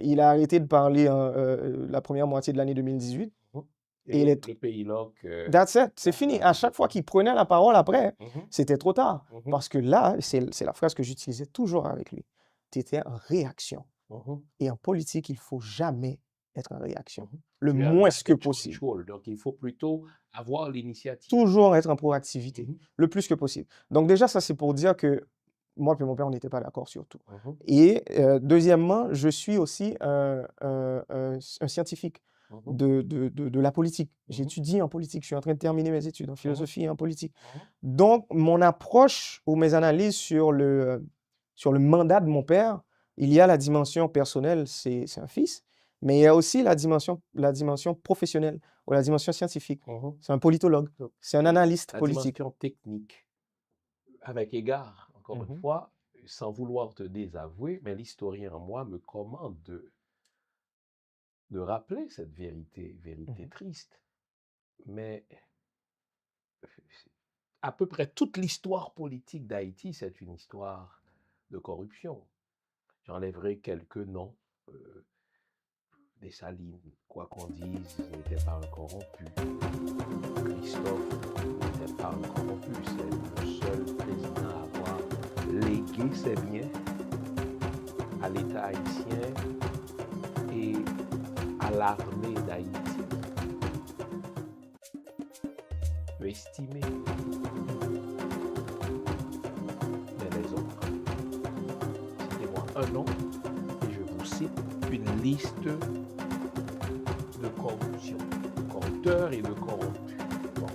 il a arrêté de parler la première moitié de l'année 2018. Mhm. Et Et le pays loc. That's it, c'est fini. À chaque fois qu'il prenait la parole après, Mhm. c'était trop tard. Mhm. Parce que là, c'est la phrase que j'utilisais toujours avec lui. Tu étais en réaction. Mhm. Et en politique, il ne faut jamais être en réaction. Mhm. Le Tu as moins que damage possible. control, donc il faut plutôt avoir l'initiative. Toujours être en proactivité. Mhm. Le plus que possible. Donc déjà, ça, c'est pour dire que moi et mon père, on n'était pas d'accord sur tout. Mhm. Et deuxièmement, je suis aussi un scientifique Mhm. de la politique. Mhm. J'étudie en politique. Je suis en train de terminer mes études en philosophie et en politique. Mhm. Donc, mon approche ou mes analyses sur le mandat de mon père, il y a la dimension personnelle, c'est un fils, mais il y a aussi la dimension professionnelle ou la dimension scientifique. Mhm. C'est un politologue, Donc, c'est un analyste la politique. dimension technique, avec égard, encore une Mhm. fois, sans vouloir te désavouer, mais l'historien en moi me commande de rappeler cette vérité Mhm. triste. Mais à peu près toute l'histoire politique d'Haïti, c'est une histoire de corruption. J'enlèverai quelques noms. Dessalines, quoi qu'on dise, n'était pas un corrompu. Christophe n'était pas un corrompu. C'est le seul président à avoir légué ses biens à l'État haïtien et à l'armée d'Haïti. Je peux estimer. Mais les autres, citez-moi un nom et je vous cite une liste de corruption, de corrupteurs et de corrompus. Bon.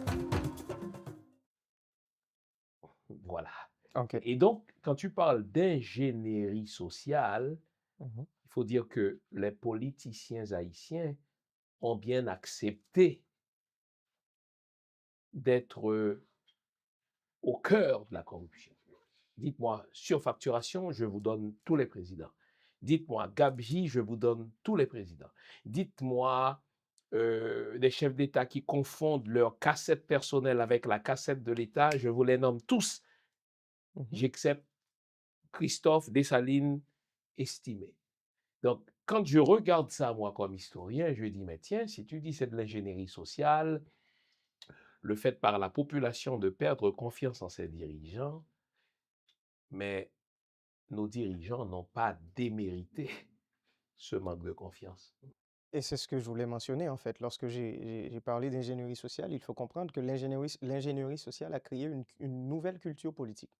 Voilà. OK. Et donc, quand tu parles d'ingénierie sociale, Mhm. il faut dire que les politiciens haïtiens ont bien accepté d'être au cœur de la corruption. Dites-moi, surfacturation, je vous donne tous les présidents. Dites-moi, gabegie, je vous donne tous les présidents. Dites-moi, des chefs d'État qui confondent leur cassette personnelle avec la cassette de l'État, je vous les nomme tous. Mhm. J'accepte Christophe Dessalines estimé. Donc, quand je regarde ça, moi, comme historien, je dis, mais tiens, si tu dis c'est de l'ingénierie sociale, le fait par la population de perdre confiance en ses dirigeants, mais nos dirigeants n'ont pas démérité ce manque de confiance. Et c'est ce que je voulais mentionner, en fait. Lorsque j'ai parlé d'ingénierie sociale, il faut comprendre que l'ingénierie sociale a créé une nouvelle culture politique,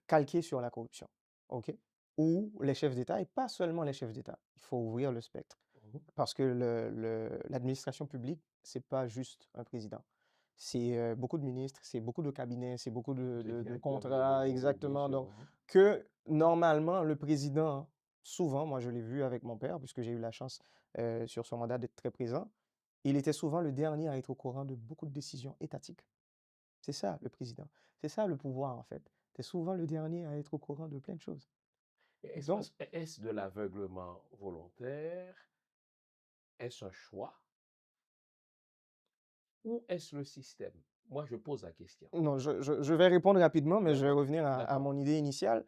calquée sur la corruption, OK? Où les chefs d'État, et pas seulement les chefs d'État, il faut ouvrir le spectre. Parce que l'administration publique, c'est pas juste un président. C'est beaucoup de ministres, c'est beaucoup de cabinets, c'est beaucoup de contrats, exactement. Donc, que normalement, le président, souvent, moi je l'ai vu avec mon père, puisque j'ai eu la chance sur son mandat d'être très présent, il était souvent le dernier à être au courant de beaucoup de décisions étatiques. C'est ça, le président. C'est ça, le pouvoir, en fait. C'est souvent le dernier à être au courant de plein de choses. Donc, Est-ce de l'aveuglement volontaire? Est-ce un choix? Ou est-ce le système? Moi, je pose la question. non, je vais répondre rapidement, mais je vais D'accord, revenir à d'accord. mon idée initiale.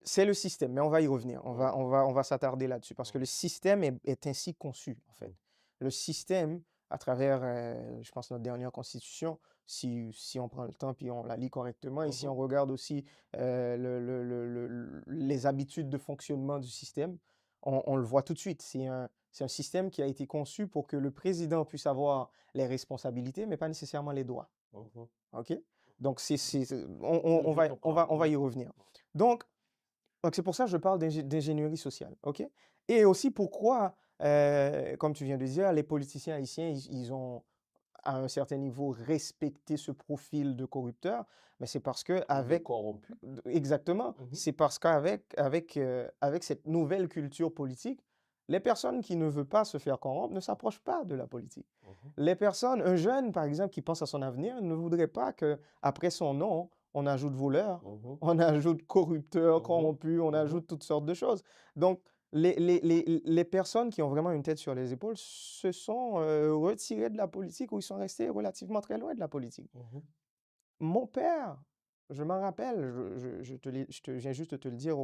C'est le système, mais on va y revenir. On va s'attarder là-dessus parce que le système est ainsi conçu, en fait. Le système, à travers, je pense, notre dernière constitution, si on prend le temps puis on la lit correctement, et si on regarde aussi les habitudes de fonctionnement du système, on le voit tout de suite. C'est un système qui a été conçu pour que le président puisse avoir les responsabilités, mais pas nécessairement les droits. OK? Donc, on va y revenir. Donc, c'est pour ça que je parle d'ingénierie sociale, OK? Et aussi pourquoi, comme tu viens de dire, les politiciens haïtiens, ils ont, à un certain niveau, respecté ce profil de corrupteur, mais c'est parce De qu'avec... corrompu. Exactement. C'est parce avec cette nouvelle culture politique, les personnes qui ne veulent pas se faire corrompre ne s'approchent pas de la politique. Les personnes, un jeune, par exemple, qui pense à son avenir, ne voudrait pas qu'après son nom, on ajoute voleur, on ajoute corrupteur, corrompu, on ajoute toutes sortes de choses. Donc, les personnes qui ont vraiment une tête sur les épaules se sont retirées de la politique ou ils sont restés relativement très loin de la politique. Mon père, je m'en rappelle, je viens juste de te le dire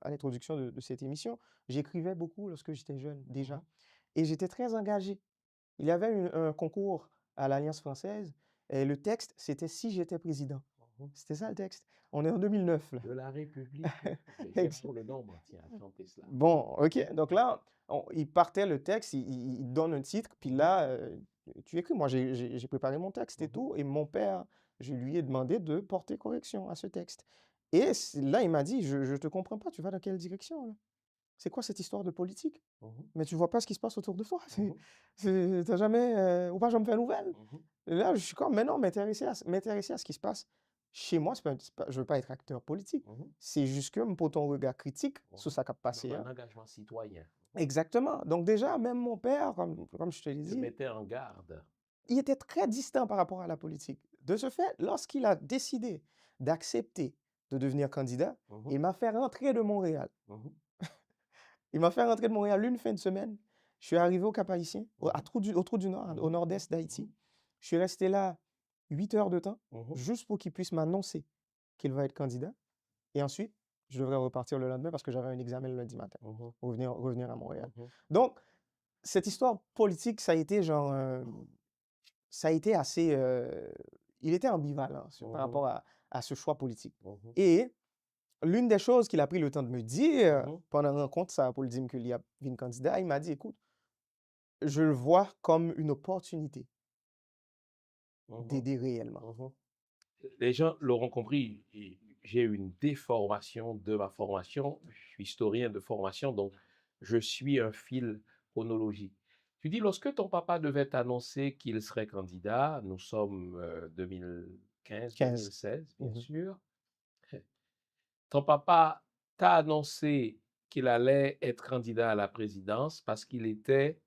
à l'introduction de cette émission, j'écrivais beaucoup lorsque j'étais jeune déjà. Et j'étais très engagé. Il y avait un concours à l'Alliance française et le texte, c'était «Si j'étais président». C'était ça le texte. On est en 2009 là. De la République. J'ai pour le nombre, tiens, tentez cela. Bon, OK. Donc là, il partait le texte, il donne un titre, puis là, tu écris. Moi, j'ai préparé mon texte et tout, et mon père, je lui ai demandé de porter correction à ce texte. Et là, il m'a dit, je te comprends pas, tu vas dans quelle direction là? C'est quoi cette histoire de politique? Mais tu vois pas ce qui se passe autour de toi. T'as jamais, ou pas, je me fais nouvelle. Et là, je suis comme, mais non, m'intéresser à ce qui se passe chez moi, je veux pas être acteur politique. C'est juste que pour ton regard critique sur ça qui a passé. Donc, un engagement citoyen. Exactement. Donc déjà, même mon père, comme je te l'ai Se dit, mettait en garde. il était très distant par rapport à la politique. De ce fait, lorsqu'il a décidé d'accepter de devenir candidat, il m'a fait rentrer de Montréal. Il m'a fait rentrer de Montréal une fin de semaine. Je suis arrivé au Cap-Haïtien, au Trou du Nord, au nord-est d'Haïti. Je suis resté là 8 heures de temps, Mhm. juste pour qu'il puisse m'annoncer qu'il va être candidat. Et ensuite, je devrais repartir le lendemain parce que j'avais un examen le lundi matin, Mhm. revenir à Montréal. Mhm. Donc, cette histoire politique, ça a été genre, ça a été assez, il était ambivalent par Mhm. rapport à ce choix politique. Mhm. Et l'une des choses qu'il a pris le temps de me dire Mhm. pendant la rencontre, ça, pour le dire qu'il y a une candidat, il m'a dit, écoute, je le vois comme une opportunité Mhm. d'aider réellement. Mhm. Les gens l'auront compris, j'ai eu une déformation de ma formation. Je suis historien de formation, donc je suis un fil chronologique. Tu dis, lorsque ton papa devait t'annoncer qu'il serait candidat, nous sommes 2015, 15. 2016, bien Mhm. sûr. Ton papa t'a annoncé qu'il allait être candidat à la présidence parce qu'il était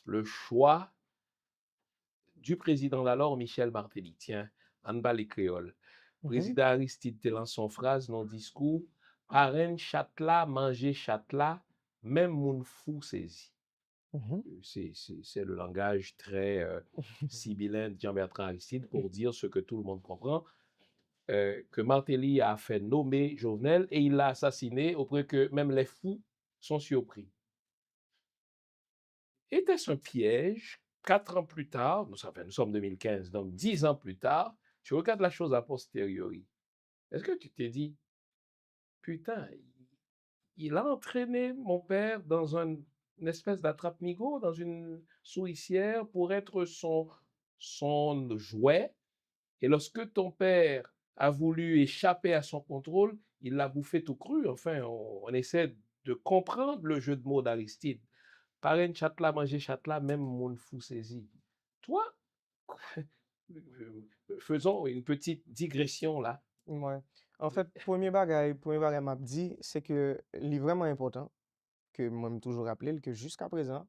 le choix du président d'alors, Michel Martelly. Tiens, en bas les créoles. Mhm. Président Aristide te lance son phrase dans le discours, parrain châtela, manger châtela, même moun fou saisi. Mhm. C'est le langage très sibyllin de Jean-Bertrand Aristide pour dire ce que tout le monde comprend, que Martelly a fait nommer Jovenel et il l'a assassiné au point que même les fous sont surpris. Était-ce un piège? 4 ans plus tard, nous sommes 2015, donc 10 ans plus tard, tu regardes la chose a posteriori. Est-ce que tu t'es dit, putain, il a entraîné mon père dans une espèce d'attrape-nigo, dans une souricière pour être son jouet, et lorsque ton père a voulu échapper à son contrôle, il l'a bouffé tout cru. Enfin, on essaie de comprendre le jeu de mots d'Aristide. Parrain châtela, manger châtela, même mon fou saisi. Toi, faisons une petite digression là. Ouais. En fait, premier bagay m'a dit, c'est que il est vraiment important que moi me toujours rappeler que jusqu'à présent,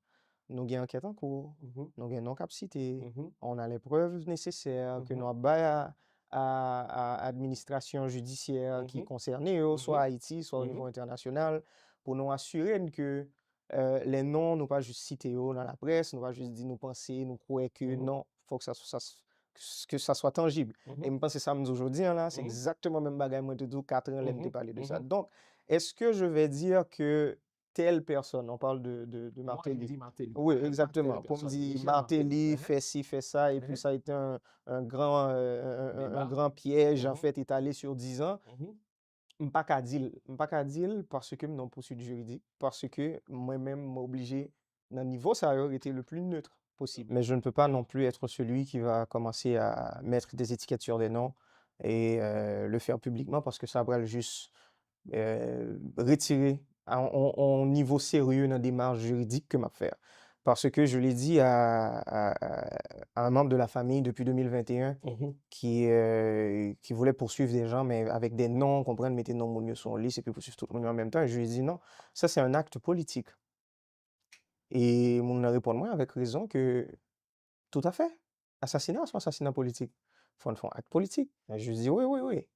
nous avons enquête en cours, Mhm, nous avons non capacité, mhm, on a les preuves nécessaires que mhm, nous avons à administration judiciaire qui mhm, concernée, soit mhm, Haïti, soit au niveau mhm, international, pour nous assurer que les noms, nous pas juste cités dans la presse, nous pas juste dire nous penser, nous croire que mhm, non, faut que ça soit tangible. Et mhm, je pense que ça me dit aujourd'hui, là, c'est mhm, exactement le même bagage, moi, tout 4 ans, là, me mhm, parler de ça. mhm. Donc, est-ce que je vais dire que telle personne, on parle de Moi, je Martelly. dis Martelly. Oui, Pas telle exactement. Pour me personne. dire Michel Martelly. Martelly fait ci, fait ça, et puis Mhm, ça a été un grand, un Débat. grand piège, en Mhm, fait, étalé sur 10 ans. mhm, M'pas qu'à dire parce que non poursuite juridique, parce que moi-même m'obligé, dans le niveau ça aurait été le plus neutre possible. Mais je ne peux pas non plus être celui qui va commencer à mettre des étiquettes sur des noms et le faire publiquement parce que ça va juste retirer en niveau sérieux dans la démarche juridique que m'a faire. Parce que je l'ai dit à un membre de la famille depuis 2021 mhm. qui voulait poursuivre des gens, mais avec des noms, comprendre, mettre des noms mieux sur liste et puis poursuivre tout le monde en même temps. Et je lui ai dit non, ça c'est un acte politique. Et mon a répondu moi avec raison que tout à fait, assassinat soit assassinat politique. Faut faire un acte politique. Et je lui ai dit oui, oui, oui.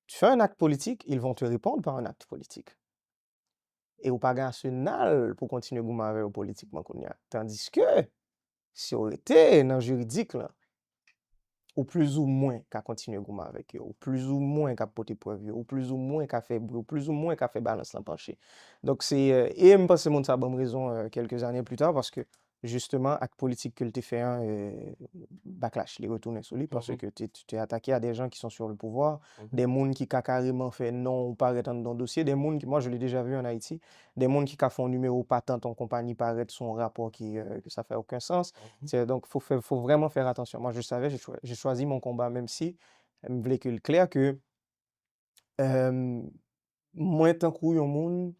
Tu fais un acte politique, ils vont te répondre par un acte politique. Et ou pas national pour continuer à goumer avec eux politiquement qu'on y a. Tandis que, si on était dans le juridique, là, ou plus ou moins qu'à continuer à goumer avec eux, ou plus ou moins qu'à porter preuve, ou plus ou moins qu'à faire bruit, ou plus ou moins qu'à faire balance l'empanché. Donc c'est, et je pense que c'est ça bonne raison quelques années plus tard, parce que justement, acte politique que le fait un backlash, les retourner sur lui, parce Mhm, que tu t'es attaqué à des gens qui sont sur le pouvoir, mhm, des gens qui ont carrément fait non ou paraître dans le dossier, des gens qui, moi je l'ai déjà vu en Haïti, des gens qui ont fait un numéro patent en compagnie paraître son rapport que ça fait aucun sens. mhm, Donc, faut vraiment faire attention. Moi, je savais, j'ai choisi mon combat, même si je voulais que le clair que euh, moi, tant que un monde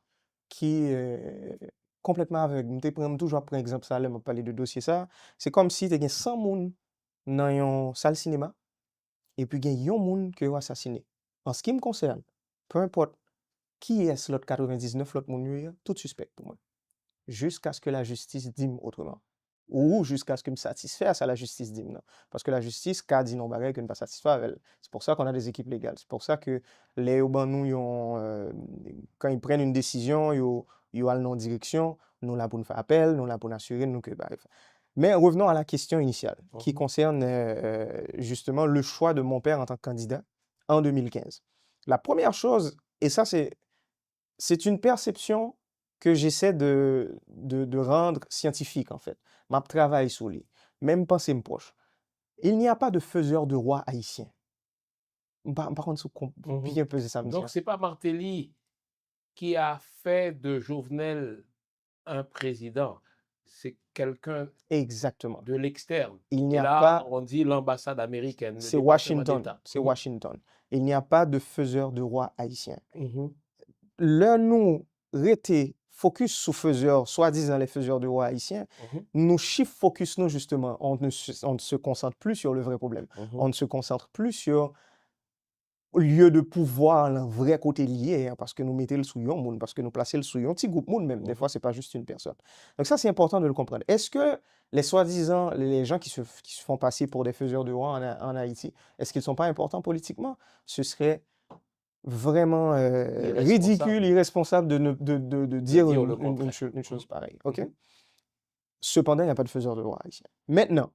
qui est complètement aveugle, je prends toujours par exemple ça, là, je parler de dossier ça, c'est comme si tu as 100 personnes dans une salle cinéma et puis il y a un monde qui est assassiné. En ce qui me concerne, peu importe qui est l'autre 99, l'autre monde, tout suspect pour moi. Jusqu'à ce que la justice dise autrement. Ou jusqu'à ce que me satisfasse à la justice dise non. Parce que la justice, qu'a dit non bagay que ne pas satisfaire avec elle. C'est pour ça qu'on a des équipes légales. C'est pour ça que les urbains, quand ils prennent une décision, ils ont non direction, nous là pour nous faire appel, nous là pour nous assurer nous que, bref. Mais revenons à la question initiale, qui Mhm. concerne justement le choix de mon père en tant que candidat en 2015. La première chose, et ça c'est une perception que j'essaie de rendre scientifique en fait. Ma travail sur lui, même pensée me proche. Il n'y a pas de faiseur de roi haïtien. Par contre, Mhm. bien peser ça, Donc, monsieur. c'est pas Martelly qui a fait de Jovenel un président. C'est quelqu'un Exactement. de l'externe. Il n'y Et a là, pas, on dit l'ambassade américaine, le c'est département Washington, d'État. c'est Washington. Il n'y a pas de faiseur de roi haïtien. Mhm. Là, nous, rester focus sur faiseurs, soi-disant les faiseurs de roi haïtiens, Mhm. nous shift focus, nous, justement, on ne se concentre plus sur le vrai problème. Mhm. On ne se concentre plus sur le lieu de pouvoir, le vrai côté lié, hein, parce que nous mettons le souillon monde, parce que nous plaçons le souillon, petit groupe monde même. Des Mhm. fois, c'est pas juste une personne. Donc ça, c'est important de le comprendre. Est-ce que les soi-disant, les gens qui se font passer pour des faiseurs de roi en Haïti, est-ce qu'ils ne sont pas importants politiquement? Ce serait vraiment ridicule, Irresponsable irresponsable de de dire dire le contraire. une chose Mhm. pareille. OK? Mhm. Cependant, il n'y a pas de faiseur de roi haïtien. Maintenant,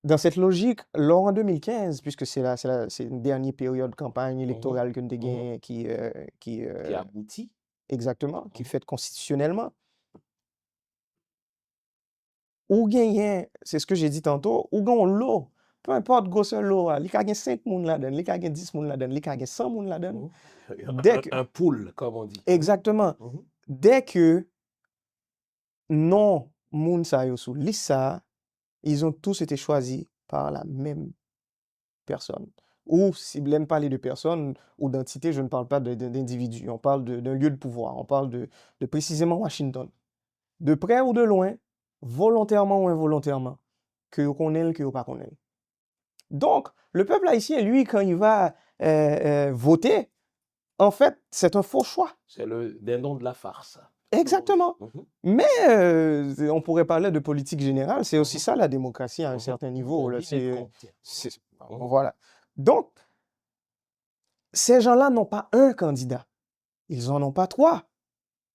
dans cette logique, lors en 2015, puisque c'est une dernière période de campagne Mhm. électorale que nous Mhm. avons Qui aboutit. exactement, qui Mhm. fait constitutionnellement, ou gagner, c'est ce que j'ai dit tantôt, ou gagner l'eau, peu importe grosseur l'eau, il y a 5 moun là-dedans, il y a 10 moun là-dedans, il y a 100 moun là-dedans. Mhm. Dès que, Un pool, comme on dit. exactement, Mhm. dès que non moun sa yo sous liste ça, ils ont tous été choisis par la même personne. Ou si l'aime parler de personne ou d'entité, je ne parle pas d'individu, on parle d'un lieu de pouvoir, on parle de précisément Washington. De près ou de loin, volontairement ou involontairement, que vous connaissez, que vous pas connaissez. Donc, le peuple haïtien, lui, quand il va voter, en fait, c'est un faux choix. C'est le dindon de la farce. Exactement. Mhm. Mais on pourrait parler de politique générale, c'est aussi Mhm. ça la démocratie à un Mhm. certain Un niveau. Là, dîner de con. Mhm. voilà. Donc, ces gens-là n'ont pas un candidat. Ils n'en ont pas trois.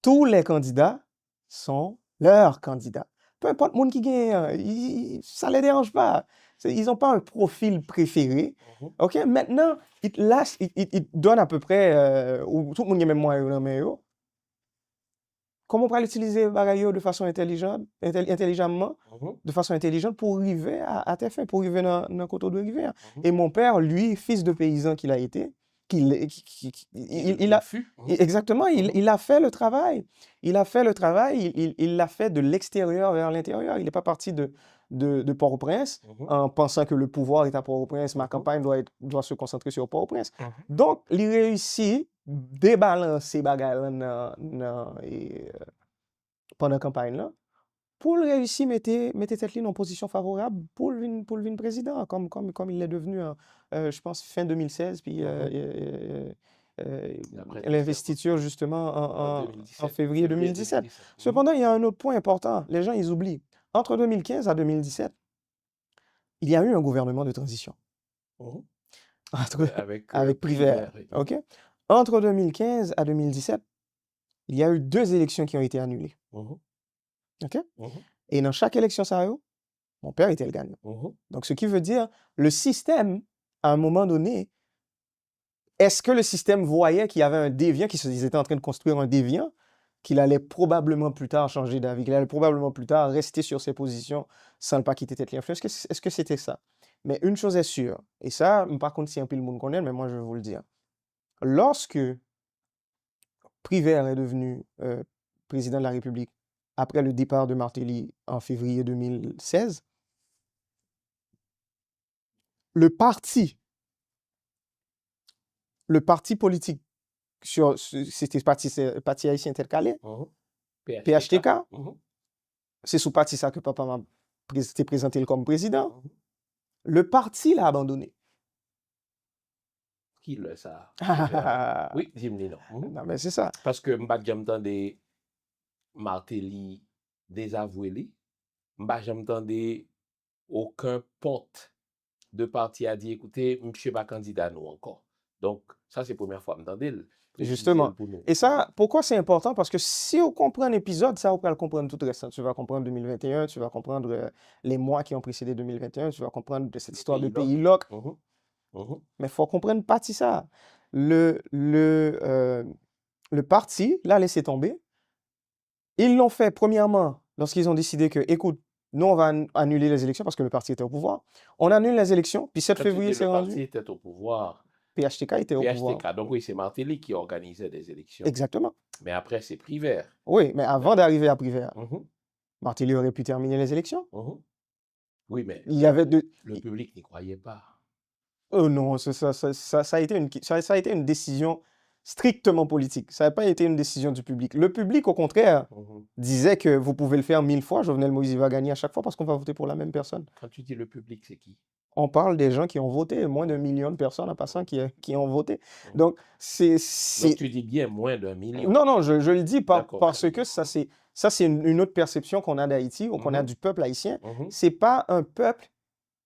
Tous les candidats sont leurs candidats. Peu importe le monde qui gagne, ça ne les dérange pas. Ils n'ont pas un profil préféré. Mhm. OK? Maintenant, ils donnent à peu près, ou tout le monde a même moyen dans main yo. Comment on peut l'utiliser bagaille de façon intelligemment, Mhm. de façon intelligente pour arriver à tes fins, pour arriver dans le côté de rivière. Mhm. Et mon père, lui, fils de paysan qu'il a été, il a, fut. Mhm. exactement, Mhm. il a fait le travail. Il a fait le travail, il l'a fait de l'extérieur vers l'intérieur. Il n'est pas parti de Port-au-Prince Mhm. en pensant que le pouvoir est à Port-au-Prince, ma Mhm. campagne doit se concentrer sur Port-au-Prince. Mhm. Donc, il réussit débalancer bagaille pendant la campagne là pour réussir mettre tête en position favorable pour le vin président comme il l'est devenu je pense fin 2016 puis Après l'investiture justement en en 2017, février 2017. 2017. Mhm. Cependant, il y a un autre point important, les gens ils oublient. Entre 2015 à 2017, il y a eu un gouvernement de transition Mhm. avec Avec Privert, Privert. OK? Entre 2015 à 2017, il y a eu 2 élections qui ont été annulées. Mhm. OK? Mhm. Et dans chaque élection, mon père était le gagnant. Mhm. Donc, ce qui veut dire, le système, à un moment donné, est-ce que le système voyait qu'il y avait un déviant, qu'ils étaient en train de construire un déviant, qu'il allait probablement plus tard changer d'avis, qu'il allait probablement plus tard rester sur ses positions sans ne pas quitter tête l'influence? Est-ce que c'était ça? Mais une chose est sûre, et ça, par contre, si un peu le monde connaît, mais moi, je vais vous le dire. Lorsque Privert est devenu président de la République après le départ de Martelly en février 2016, le parti politique, c'était parti haïtien tel calais, Mhm. PHTK, Mhm. c'est sous parti ça que papa m'a présenté comme président. Mhm. Le parti l'a abandonné. Qui le ça? Ah, Oui, dis-moi non. Mhm. non, mais c'est ça. Parce que m'pas jamais entendu Martelly désavoué li. M'pas jamais entendu aucun porte de parti a dit écoutez, monsieur pas candidat nous encore. Donc, ça, c'est la première fois que m'entendez. Justement. Et ça, pourquoi c'est important? Parce que si on comprend un épisode, ça, on peut le comprendre tout le reste. Tu vas comprendre 2021, tu vas comprendre les mois qui ont précédé 2021, tu vas comprendre de cette histoire de pays loc. Mais il faut comprendre pas ça. Le parti l'a laissé tomber. Ils l'ont fait, premièrement, lorsqu'ils ont décidé que, écoute, nous, on va annuler les élections parce que le parti était au pouvoir. On annule les élections, puis 7 février, c'est rendu. Le parti était au pouvoir. PHTK était au pouvoir. Donc oui, c'est Martelly qui organisait des élections. Exactement. Mais après, c'est Privert. Oui, mais avant d'arriver à Privert, Martelly aurait pu terminer les élections. Oui, mais il y avait le public n'y croyait pas. Oh non, ça a été une décision strictement politique. Ça n'a pas été une décision du public. Le public, au contraire, disait que vous pouvez le faire 1000 fois. Jovenel Moïse va gagner à chaque fois parce qu'on va voter pour la même personne. Quand tu dis le public, c'est qui? On parle des gens qui ont voté, moins d'1 million de personnes en passant qui ont voté. Donc, Donc, tu dis bien moins d'1 million. Non, je le dis parce que ça, c'est une autre perception qu'on a d'Haïti ou qu'on a du peuple haïtien. C'est pas un peuple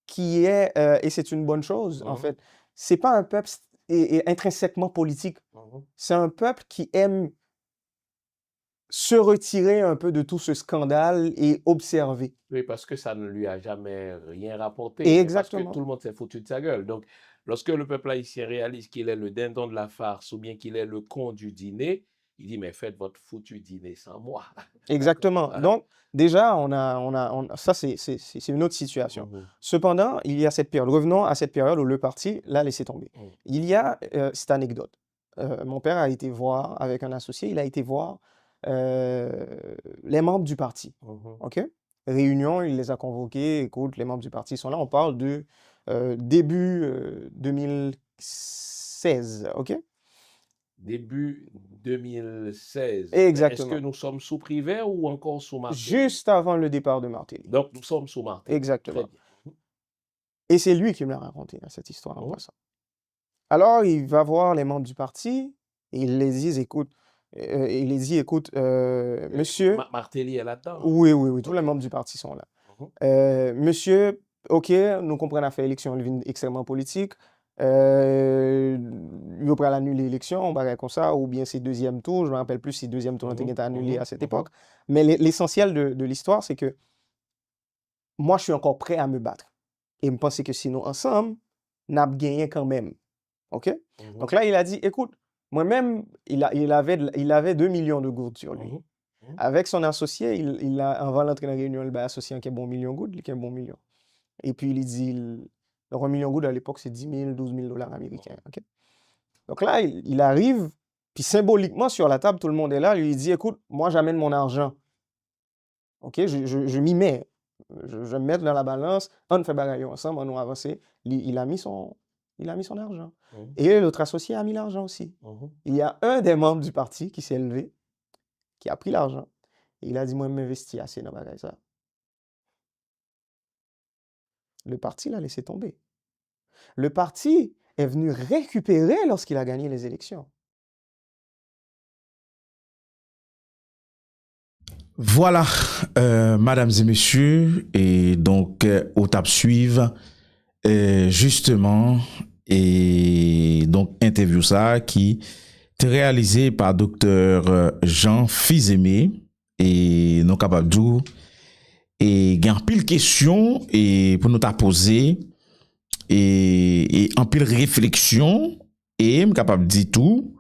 qui est, et c'est une bonne chose, en fait, c'est pas un peuple intrinsèquement politique. C'est un peuple qui aime se retirer un peu de tout ce scandale et observer. Oui, parce que ça ne lui a jamais rien rapporté. Exactement. Parce que tout le monde s'est foutu de sa gueule. Donc, lorsque le peuple haïtien réalise qu'il est le dindon de la farce ou bien qu'il est le con du dîner, il dit, mais faites votre foutu dîner sans moi. Exactement. Voilà. Donc, déjà, ça, c'est une autre situation. Cependant, il y a cette période. Revenons à cette période où le parti l'a laissé tomber. Il y a cette anecdote. Mon père a été voir, avec un associé, il a été voir les membres du parti. OK? Réunion, il les a convoqués. Écoute, les membres du parti sont là. On parle de début 2016. OK? Début 2016. Exactement. Est-ce que nous sommes sous Privert ou encore sous Martelly? Juste avant le départ de Martelly. Donc, nous sommes sous Martelly. Exactement. Et c'est lui qui me l'a raconté, cette histoire en passant. Alors, il va voir les membres du parti et il les dit, écoute, monsieur... Martelly est là-dedans? Oui, tous les membres du parti sont là. Monsieur, OK, nous comprenons la fait élection extrêmement politique. Il va pas annuler l'élection, on va comme ça, ou bien c'est deuxième tour, je me rappelle plus si deuxième tour a été annulé à cette époque. Mais l'essentiel de l'histoire, c'est que moi, je suis encore prêt à me battre. Et je pense que sinon, ensemble, n'a gagné quand même. OK? Donc là, il a dit, écoute, moi-même, il avait 2 millions de gouttes sur lui. Avec son associé, il a, avant l'entrée dans la réunion, il a associé un bon million de gouttes, il a un bon million. Et puis, il dit, le 1 million de gouttes à l'époque, c'est 10 000, 12 000 dollars américains. Okay? Donc là, il arrive, puis symboliquement, sur la table, tout le monde est là, lui dit, écoute, moi, j'amène mon argent. OK? Je m'y mets. Je vais me mettre dans la balance, on fait bagaille ensemble, on nous avance. Il a mis son argent. Et l'autre associé a mis l'argent aussi. Il y a un des membres du parti qui s'est levé, qui a pris l'argent. Et il a dit, moi, je m'investis assez dans bagaille ça. Le parti l'a laissé tomber. Le parti est venu récupérer lorsqu'il a gagné les élections. Voilà, mesdames et messieurs, et donc au tap suivre justement, et donc interview ça qui est réalisé par Dr. Jean Fils-Aimé, et nous capable de dire, et il y a un pile question et pour nous t'a poser et un pile réflexion et capable de dire tout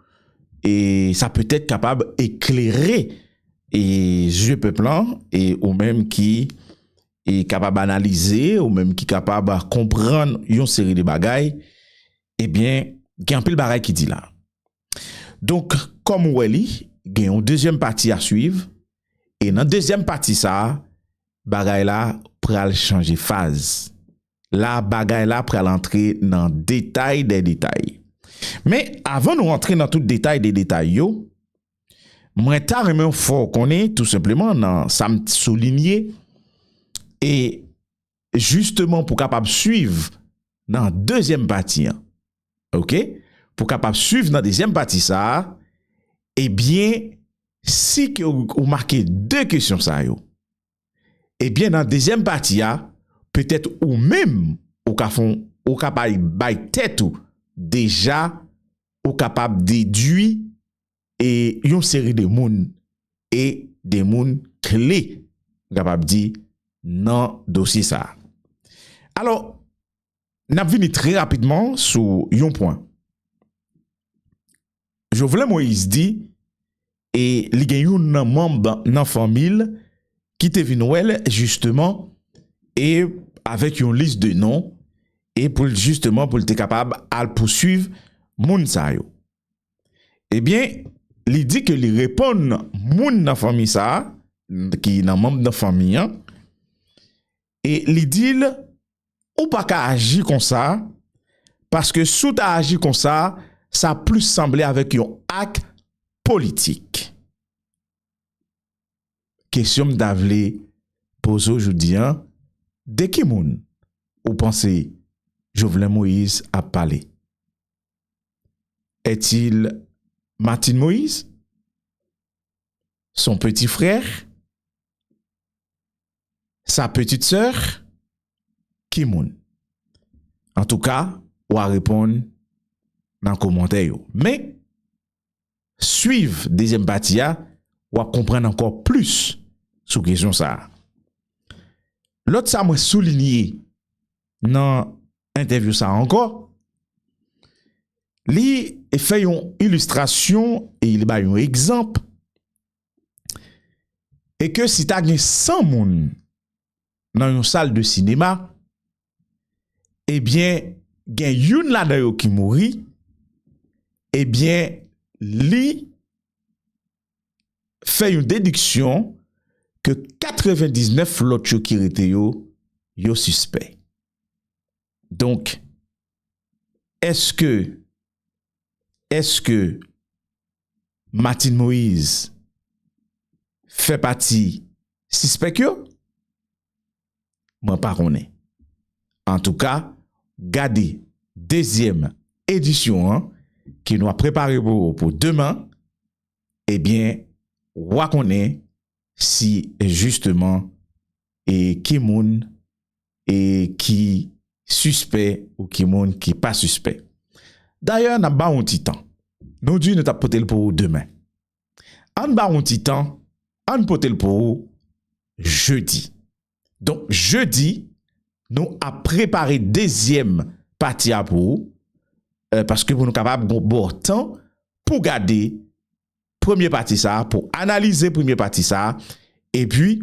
et ça peut être capable d'éclairer et je peuple et ou même qui est capable d'analyser ou même qui est capable de comprendre une série de bagailles. Eh bien, il y a un pile bagaille qui dit là. Donc comme Welly, il y a une deuxième partie à suivre et dans deuxième partie ça bagaille là pral changer phase. La bagaille là pral entrer dans détail des détails. Mais avant de rentrer dans tout détail des détails yo, moi ta remen fort connaît tout simplement dans ça me souligner et justement pour capable suivre dans deuxième partie. OK? Pour capable suivre dans deuxième partie ça, eh bien si que vous marquez deux questions ça yo. Eh bien dans deuxième partie peut-être ou même au capable bay tête ou déjà ou capable déduire et une série de moun et des moun clés capable dire dans dossier ça. Alors, n'a venu très rapidement sur un point. Jovenel Moïse dit et li gen yon membre dans famille qui te vinn justement et avec une liste de noms et pour justement pour être capable à poursuivre moun sa yo. Eh bien, il dit que li répond moun dans famille ça qui nan membre dans famille et il dit ou pas qu'à agir comme ça parce que sous ta agir comme ça plus semblé avec un acte politique. Question m'davle pose aujourd'hui de qui moun ou pensez Jovenel Moïse a parlé? Est-il Martin Moïse? Son petit frère? Sa petite sœur? Qui moun? En tout cas, ou à répondre dans le commentaire. Mais, suivre deuxième partie, ou à comprendre encore plus sur question ça. L'autre ça m'a souligné dans interview ça encore. Li fait une illustration et il ba un exemple et que si t'as 100 moun dans une salle de cinéma, eh bien, gen yon la dayo qui mouri, eh bien, li fait une déduction que 99 l'autre qui rete yo suspect. Donc, est-ce que Martin Moïse fait partie suspect yo? Moi pas connais. En tout cas, gardez deuxième édition qui nous a préparé pour demain. Eh bien, ou connaît si justement et qui moun et qui suspect ou qui moun qui pas suspect. D'ailleurs, n'a pas un petit temps. Nous dit nous t'a porté le pour demain. On ba un petit temps, on porté le pour jeudi. Donc jeudi, nous a préparé deuxième partie à pour parce que pour nous capable bon temps pour garder première partie ça, pour analyser première partie ça, et puis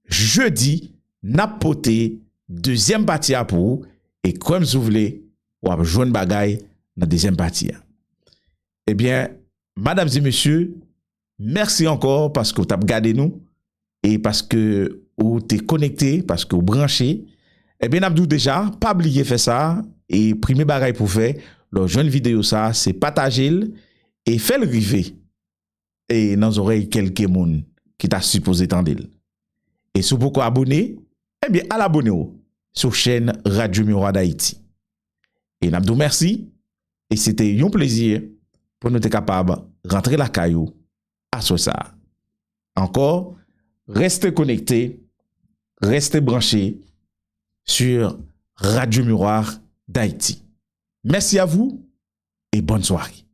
jeudi n'a poté deuxième partie à pour et comme vous voulez ou a joindre bagay dans deuxième partie. Eh bien, mesdames et messieurs, merci encore parce que vous avez regardé nous et parce que vous êtes connecté, parce que vous branché. Eh bien, Abdou déjà, pas oublier faire ça et premier bagay pour faire, leur jeune vidéo ça, c'est partager et faire le river et dans oreilles quelques moun qui t'a supposé tendre. Et si vous pouvez abonner, eh bien, à l'abonner sur chaîne Radio Miroir d'Haïti. Et Abdou merci et c'était un plaisir pour nous être capable de rentrer la caillou à ce ça. Encore, restez connectés, restez branchés sur Radio Miroir d'Haïti. Merci à vous et bonne soirée.